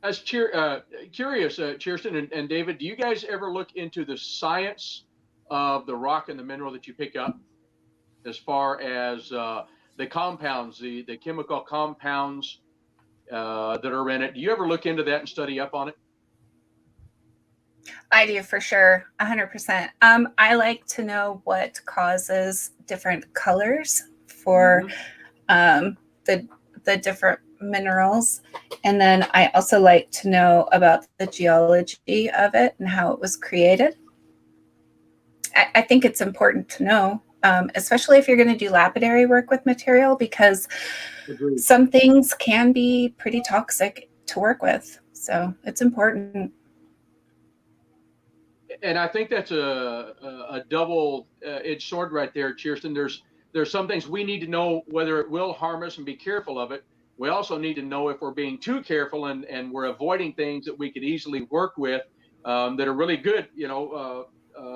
As curious, Kirsten and David, do you guys ever look into the science of the rock and the mineral that you pick up, as far as the compounds, the chemical compounds that are in it? Do you ever look into that and study up on it? I do for sure, 100%. I like to know what causes different colors for Mhm. the different minerals, and then I also like to know about the geology of it and how it was created. I think it's important to know, especially if you're going to do lapidary work with material, because Agreed. some things can be pretty toxic to work with. So it's important. And I think that's a double-edged sword right there, Kirsten. There's some things we need to know whether it will harm us and be careful of it. We also need to know if we're being too careful and we're avoiding things that we could easily work with that are really good.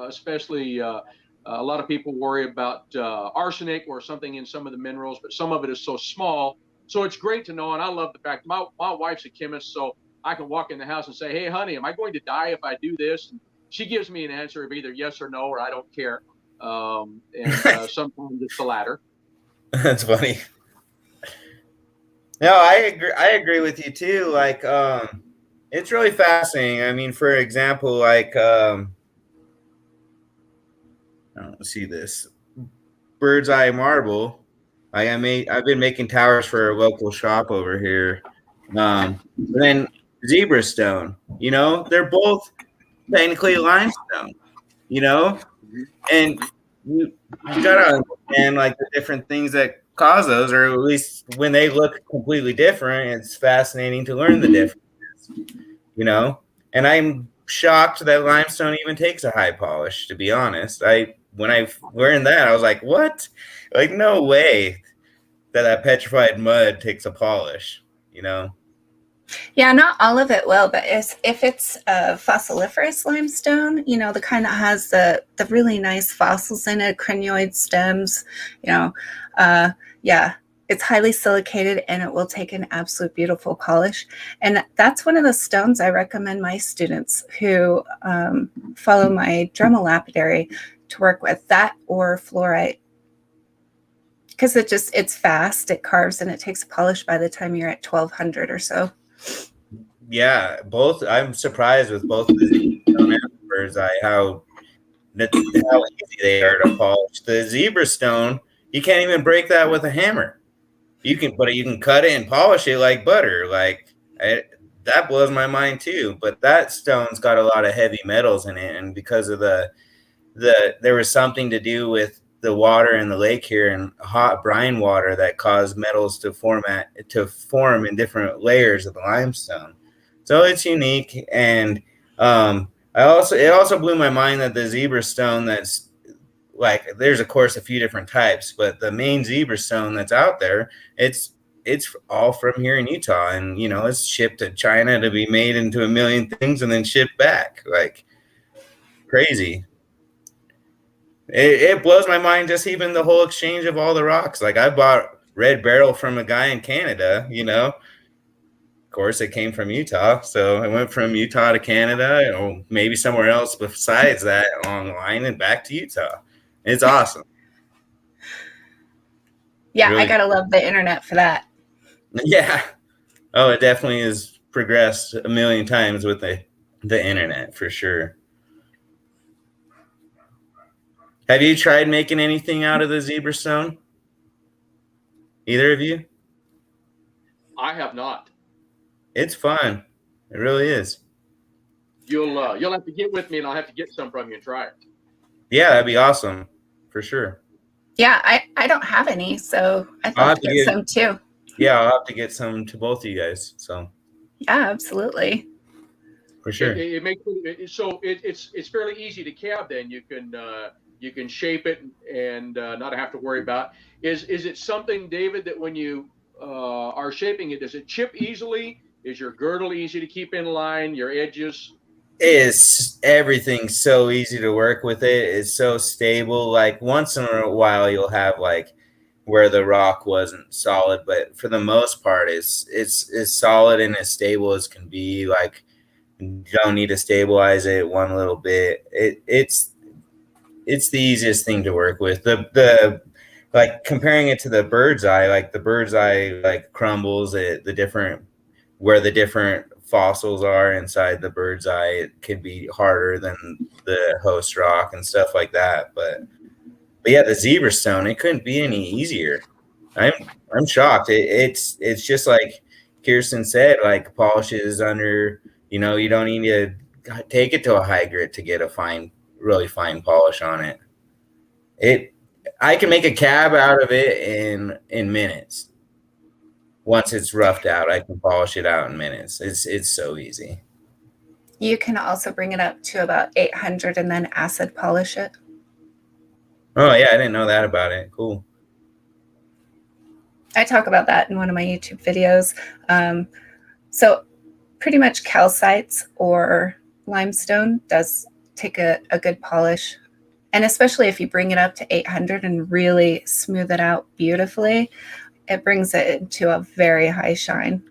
Especially a lot of people worry about arsenic or something in some of the minerals, but some of it is so small. So it's great to know. And I love the fact my wife's a chemist, so I can walk in the house and say, "Hey, honey, am I going to die if I do this?" And she gives me an answer of either yes or no, or I don't care. And sometimes it's the latter. That's funny. No, I agree with you too. Like, it's really fascinating. I mean, for example, like, I don't see this bird's eye marble. Like I've been making towers for a local shop over here. And then zebra stone, they're both technically limestone, and you gotta understand like the different things that cause those, or at least when they look completely different, it's fascinating to learn the difference. And I'm shocked that limestone even takes a high polish, to be honest. When I learned that, I was like, what? Like, no way that petrified mud takes a polish. Yeah, not all of it will, but if it's a fossiliferous limestone, the kind that has the really nice fossils in it, crinoid stems, yeah, it's highly silicated and it will take an absolute beautiful polish. And that's one of the stones I recommend my students who follow my Dremel lapidary to work with, that or fluorite. Because it's fast, it carves, and it takes a polish by the time you're at 1200 or so. Yeah, both. I'm surprised with both of the bird's eye how easy they are to polish. The zebra stone, you can't even break that with a hammer. You can cut it and polish it like butter. That blows my mind too. But that stone's got a lot of heavy metals in it, and because of there was something to do with the water in the lake here and hot brine water that caused metals to form in different layers of the limestone. So it's unique, and it also blew my mind that the zebra stone that's like, there's of course a few different types, but the main zebra stone that's out there, it's all from here in Utah, and it's shipped to China to be made into a million things and then shipped back. Like, crazy. It blows my mind, just even the whole exchange of all the rocks. Like, I bought red beryl from a guy in Canada, Of course, it came from Utah, so it went from Utah to Canada, or maybe somewhere else besides that along the line, and back to Utah. It's awesome. Yeah, Really. I gotta love the internet for that. Yeah. Oh, it definitely has progressed a million times with the internet, for sure. Have you tried making anything out of the zebra stone? Either of you? I have not. It's fun. It really is. You'll have to get with me, and I'll have to get some from you and try it. Yeah, that'd be awesome, for sure. Yeah, I don't have any, so I'd love to get some too. Yeah, I'll have to get some to both of you guys. So yeah, absolutely. For sure. It makes it so it's fairly easy to cab. Then you can shape it and not have to worry about. Is it something, David, that when you are shaping it, does it chip easily? Is your girdle easy to keep in line? Your edges? Everything's so easy to work with. It's so stable. Like, once in a while you'll have like where the rock wasn't solid, but for the most part it's as solid and as stable as can be. Like, you don't need to stabilize it one little bit. It's the easiest thing to work with. The like, comparing it to the bird's eye, like the bird's eye like crumbles, the different fossils are inside the bird's eye, it could be harder than the host rock and stuff like that. But yeah, the zebra stone, it couldn't be any easier. I'm shocked. It's just like Kirsten said, like polishes under, you don't need to take it to a high grit to get a really fine polish on it. I can make a cab out of it in minutes. Once it's roughed out, I can polish it out in minutes. It's so easy. You can also bring it up to about 800 and then acid polish it. Oh yeah, I didn't know that about it. Cool. I talk about that in one of my YouTube videos. So pretty much calcites or limestone does take a good polish. And especially if you bring it up to 800 and really smooth it out beautifully, it brings it into a very high shine.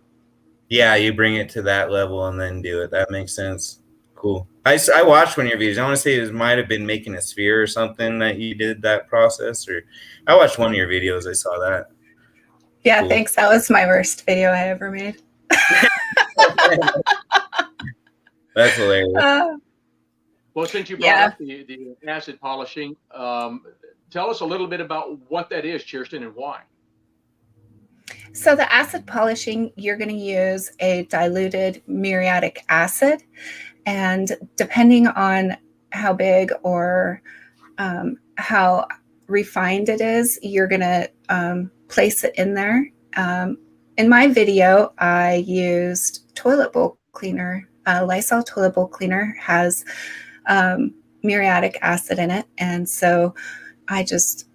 Yeah, you bring it to that level and then do it. That makes sense. Cool. I watched one of your videos. I want to say it might have been making a sphere or something that you did that process. Or I watched one of your videos. I saw that. Yeah, Cool. Thanks. That was my worst video I ever made. That's hilarious. Well, since you brought up the acid polishing, tell us a little bit about what that is, Kirsten, and why. So the acid polishing, you're going to use a diluted muriatic acid. And depending on how big or how refined it is, you're going to place it in there. In my video, I used toilet bowl cleaner. Lysol toilet bowl cleaner has muriatic acid in it. And so I just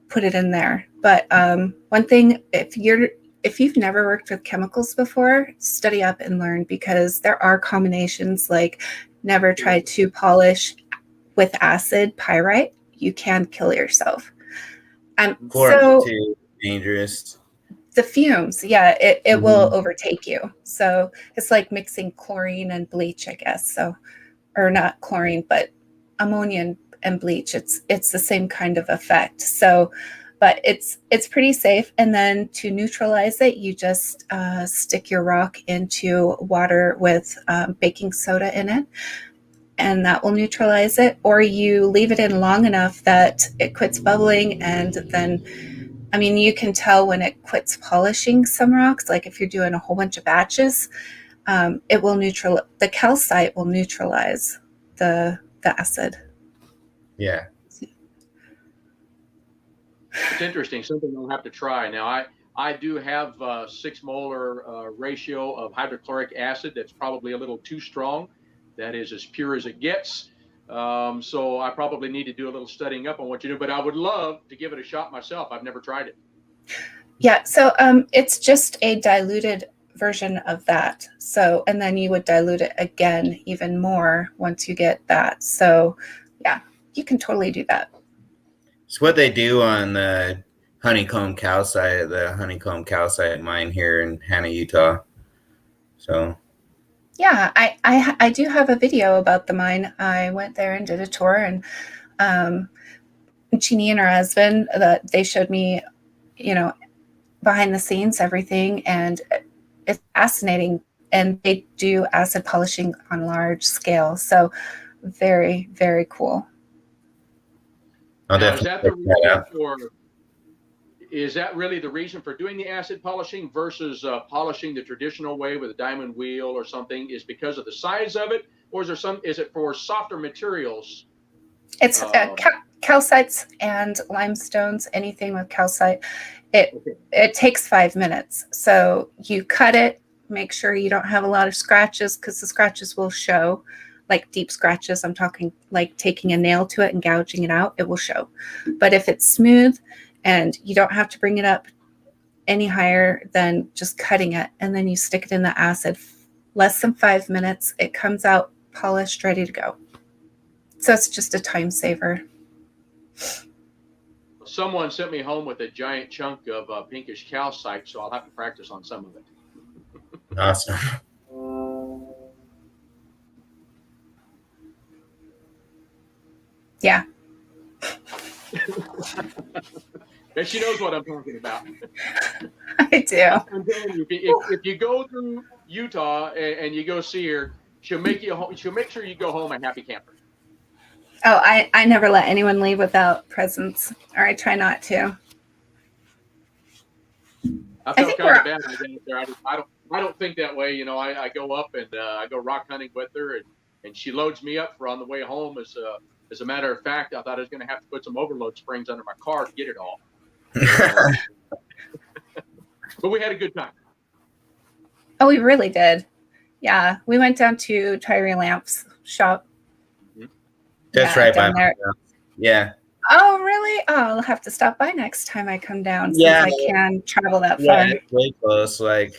put it in there. But one thing, if you've never worked with chemicals before, study up and learn, because there are combinations like never try to polish with acid pyrite. You can kill yourself. So too dangerous. The fumes, yeah, it will overtake you. So it's like mixing chlorine and bleach, I guess. So, or not chlorine, but ammonia and bleach. It's the same kind of effect. So, but it's pretty safe. And then to neutralize it, you just stick your rock into water with baking soda in it, and that will neutralize it. Or you leave it in long enough that it quits bubbling, and then, I mean, you can tell when it quits polishing some rocks. Like if you're doing a whole bunch of batches, it will the calcite will neutralize the acid. Yeah. It's interesting. Something I'll have to try. Now, I do have 6 molar ratio of hydrochloric acid. That's probably a little too strong. That is as pure as it gets. So I probably need to do a little studying up on what you do, but I would love to give it a shot myself. I've never tried it. Yeah. So it's just a diluted version of that. So, and then you would dilute it again even more once you get that. So yeah, you can totally do that. It's what they do on the honeycomb calcite mine here in Hannah, Utah. So yeah, I do have a video about the mine. I went there and did a tour, and Jeannie and her husband, they showed me, behind the scenes, everything, and it's fascinating. And they do acid polishing on large scale. So very, very cool. Now, is that really the reason for doing the acid polishing versus polishing the traditional way with a diamond wheel or something? Is because of the size of it, or is it for softer materials? It's calcites and limestones. Anything with calcite, it takes 5 minutes. So you cut it, make sure you don't have a lot of scratches, because the scratches will show. Like deep scratches, I'm talking like taking a nail to it and gouging it out, it will show. But if it's smooth and you don't have to bring it up any higher than just cutting it, and then you stick it in the acid, less than 5 minutes, it comes out polished, ready to go. So it's just a time saver. Someone sent me home with a giant chunk of pinkish calcite, so I'll have to practice on some of it. Awesome. Yeah. Bet she knows what I'm talking about. I do. I'm telling you, if you go through Utah and you go see her, she'll make sure you go home a happy camper. Oh, I never let anyone leave without presents, or I try not to. I I felt think kind of we're bad when I get there. I don't think that way. You know, I go up and I go rock hunting with her, and she loads me up for on the way home. As a matter of fact, I thought I was going to have to put some overload springs under my car to get it all. But we had a good time. Oh, we really did. Yeah, we went down to Tyree Lamp's shop. That's Yeah, right by down my there. house. Yeah. Oh, really? Oh, I'll have to stop by next time I come down Yeah. since I can travel that Yeah, far. it's way close. Like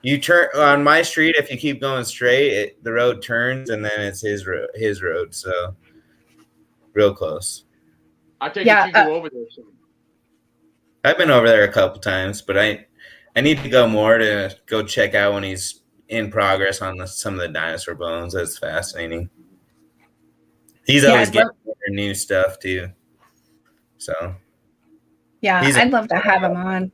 you turn on my street, if you keep going straight, the road turns and then it's his road. So real close. I take Yeah, it you go over there soon. I've been over there a couple times, but I need to go more to go check out when he's in progress on some of the dinosaur bones. That's fascinating. He's Yeah, always I'd getting love- more new stuff too. So Yeah, He's I'd love to have him on.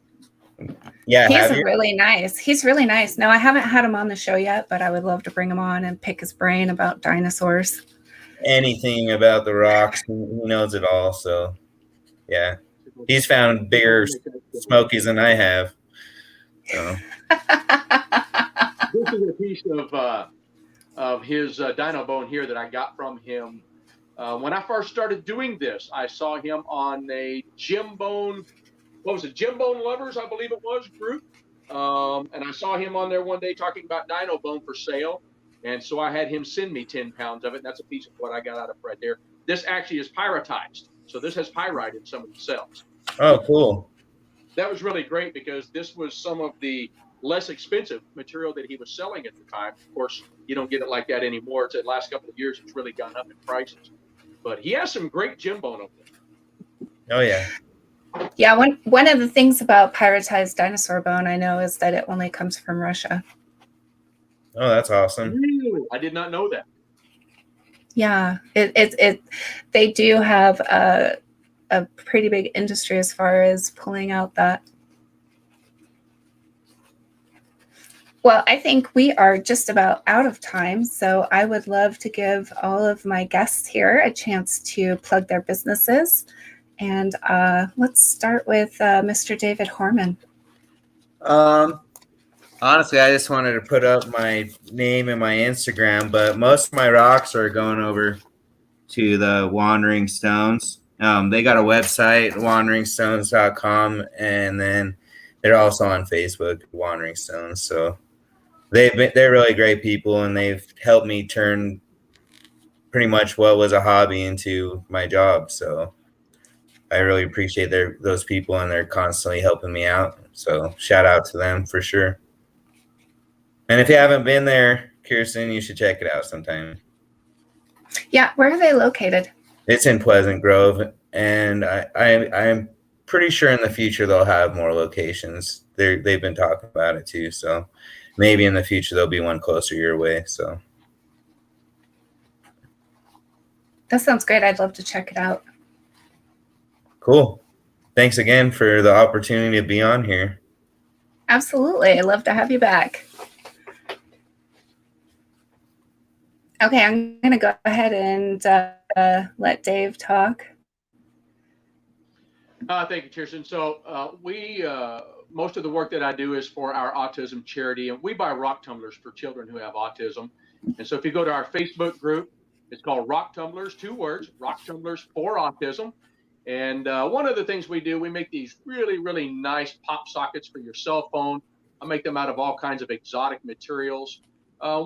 yeah, He's really nice. He's really nice. No, I haven't had him on the show yet, but I would love to bring him on and pick his brain about dinosaurs. anything about the rocks. He knows it all. So yeah, he's found bigger smokies than I have. So This is a piece of his dino bone here that I got from him. When I first started doing this, I saw him on a Jim Bone, what was it, Jim Bone Lovers, I believe it was, group. And I saw him on there one day talking about dino bone for sale. And so I had him send me 10 pounds of it. That's a piece of what I got out of right there. This actually is pyritized. So this has pyrite in some of the cells. oh, cool. That was really great because this was some of the less expensive material that he was selling at the time. Of course, you don't get it like that anymore. It's the last couple of years, it's really gone up in prices. But he has some great Jim Bone over there. Oh yeah. Yeah, one of the things about pyritized dinosaur bone I know is that it only comes from Russia. Oh, that's awesome. Really? I did not know that. Yeah, they do have a pretty big industry as far as pulling out that. Well, I think we are just about out of time, so I would love to give all of my guests here a chance to plug their businesses. And let's start with Mr. David Horman. Honestly, I just wanted to put up my name and my Instagram, but most of my rocks are going over to the Wandering Stones. They got a website, wanderingstones.com, and then they're also on Facebook, Wandering Stones. So they're really great people, and they've helped me turn pretty much what was a hobby into my job. So I really appreciate those people, and they're constantly helping me out. So shout out to them for sure. And if you haven't been there, Kirsten, you should check it out sometime. Yeah, where are they located? It's in Pleasant Grove, and I'm pretty sure in the future they'll have more locations. They've been talking about it too, so maybe in the future there'll be one closer your way. So That sounds great. I'd love to check it out. cool. Thanks again for the opportunity to be on here. Absolutely. I'd love to have you back. Okay, I'm going to go ahead and let Dave talk. Thank you, Kirsten. So most of the work that I do is for our autism charity, and we buy rock tumblers for children who have autism. And so if you go to our Facebook group, it's called Rock Tumblers, 2 words, Rock Tumblers for Autism. And one of the things we do, we make these really, really nice pop sockets for your cell phone. I make them out of all kinds of exotic materials.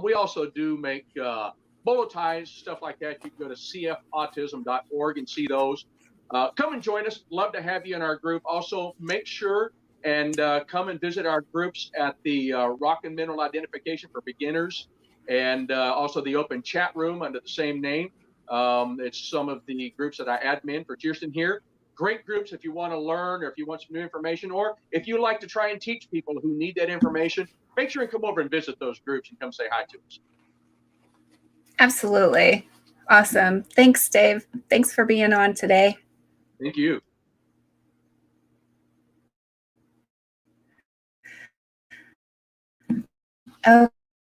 We also do make bolo ties, stuff like that. You can go to cfautism.org and see those. Come and join us. Love to have you in our group. Also, make sure and come and visit our groups at the Rock and Mineral Identification for Beginners, and also the open chat room under the same name. It's some of the groups that I admin for Kirsten here. Great groups if you want to learn, or if you want some new information, or if you like to try and teach people who need that information. Make sure and come over and visit those groups and come say hi to us. Absolutely. Awesome. Thanks, Dave. Thanks for being on today. Thank you.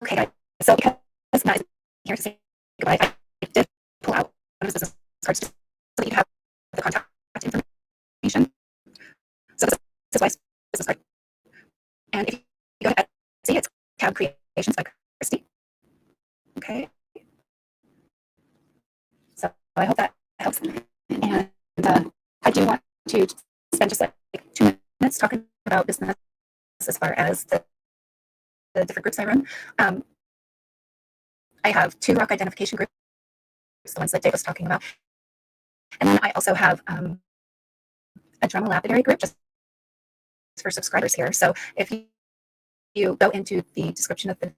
Okay, guys. So because Matt is here to say goodbye, I did pull out one of his business cards just so that you have the contact information. So this is his wife's business card. And if you go to Etsy, it's Cab Creations by Christy. Okay. So I hope that helps. And I do want to spend just like 2 minutes talking about business as far as the different groups I run. I have 2 rock identification groups, the ones that Dave was talking about. And then I also have a Dremel Lapidary group just for subscribers here. So if you go into the description of the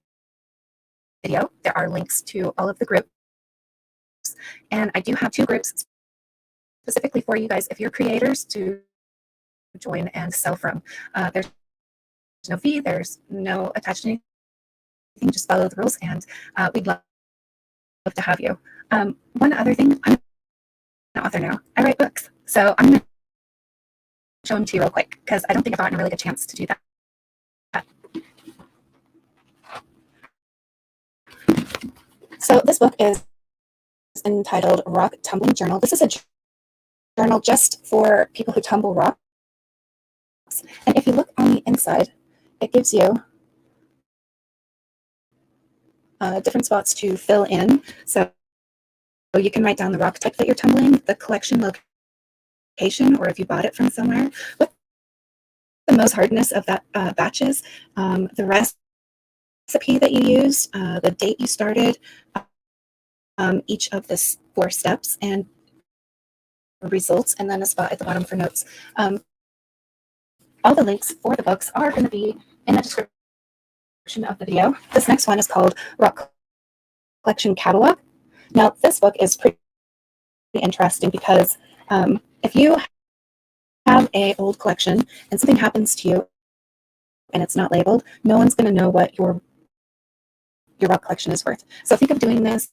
video, there are links to all of the groups. And I do have 2 groups specifically for you guys if you're creators to join and sell from. There's no fee, there's no attached to anything, just follow the rules, and we'd love to have you. One other thing, I'm an author now. I write books. So I'm going to show them to you real quick because I don't think I've gotten a really good chance to do that. So this book is entitled Tumbling Journal. This is a journal just for people who tumble rocks. And if you look on the inside, it gives you different spots to fill in. So you can write down the rock type that you're tumbling, the collection location, or if you bought it from somewhere, what the most hardness of that batch is, the recipe that you used, the date you started, each of the 4 steps, and results, and then a spot at the bottom for notes. All the links for the books are going to be in the description of the video. This next one is called Rock Collection Catalog. Now, this book is pretty interesting because if you have an old collection and something happens to you and it's not labeled, no one's going to know what your rock collection is worth. So think of doing this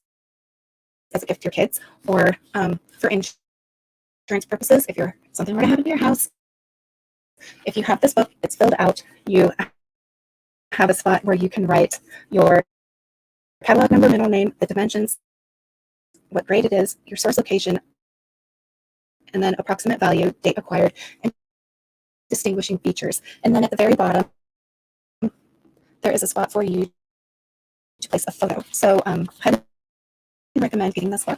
as a gift to your kids, or for insurance purposes, if something were to happen to your house. If you have this book, it's filled out, you have a spot where you can write your catalog number, middle name, the dimensions, what grade it is, your source location, and then approximate value, date acquired, and distinguishing features. And then at the very bottom, there is a spot for you to place a photo. So I highly recommend getting this book.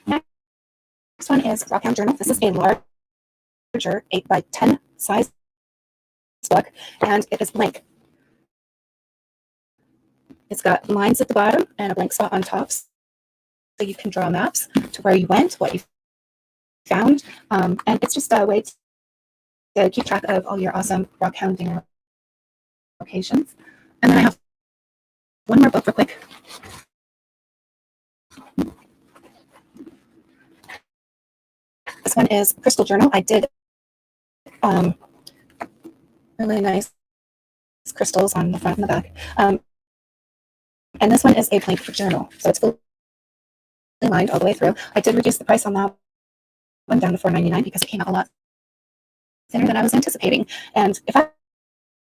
Next one is Rockhounding Journal. This is a larger 8x10 size book, and it is blank. It's got lines at the bottom and a blank spot on top, so you can draw maps to where you went, what you found, and it's just a way to keep track of all your awesome rock hounding locations. And then I have one more book real quick. This one is Crystal Journal. I did really nice crystals on the front and the back. And this one is a blank journal, so it's fully lined all the way through. I did reduce the price on that one down to $4.99 because it came out a lot thinner than I was anticipating. And if I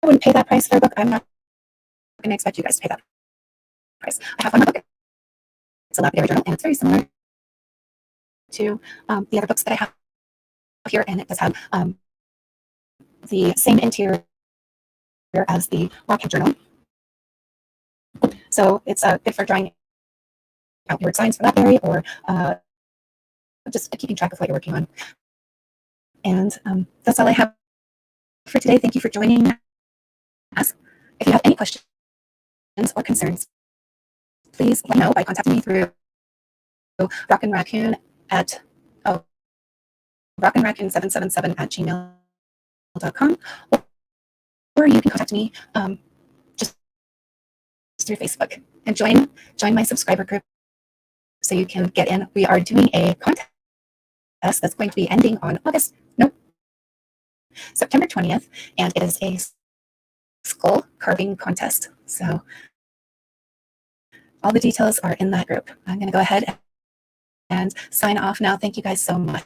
wouldn't pay that price for a book, I'm not going to expect you guys to pay that price. I have one more book. It's a Lapidary Journal, and it's very similar to the other books that I have here, and it does have the same interior as the Rockhounding Journal. So it's good for drawing out your signs for Lapidary, or just keeping track of what you're working on. And that's all I have for today. Thank you for joining us. If you have any questions or concerns, please let me know by contacting me through rockinraccoon at rockinraccoon777@gmail.com, or you can contact me just through Facebook and join my subscriber group so you can get in. We are doing a contest that's going to be ending on September 20th, and it is a skull carving contest. So all the details are in that group. I'm going to go ahead and sign off now. Thank you guys so much.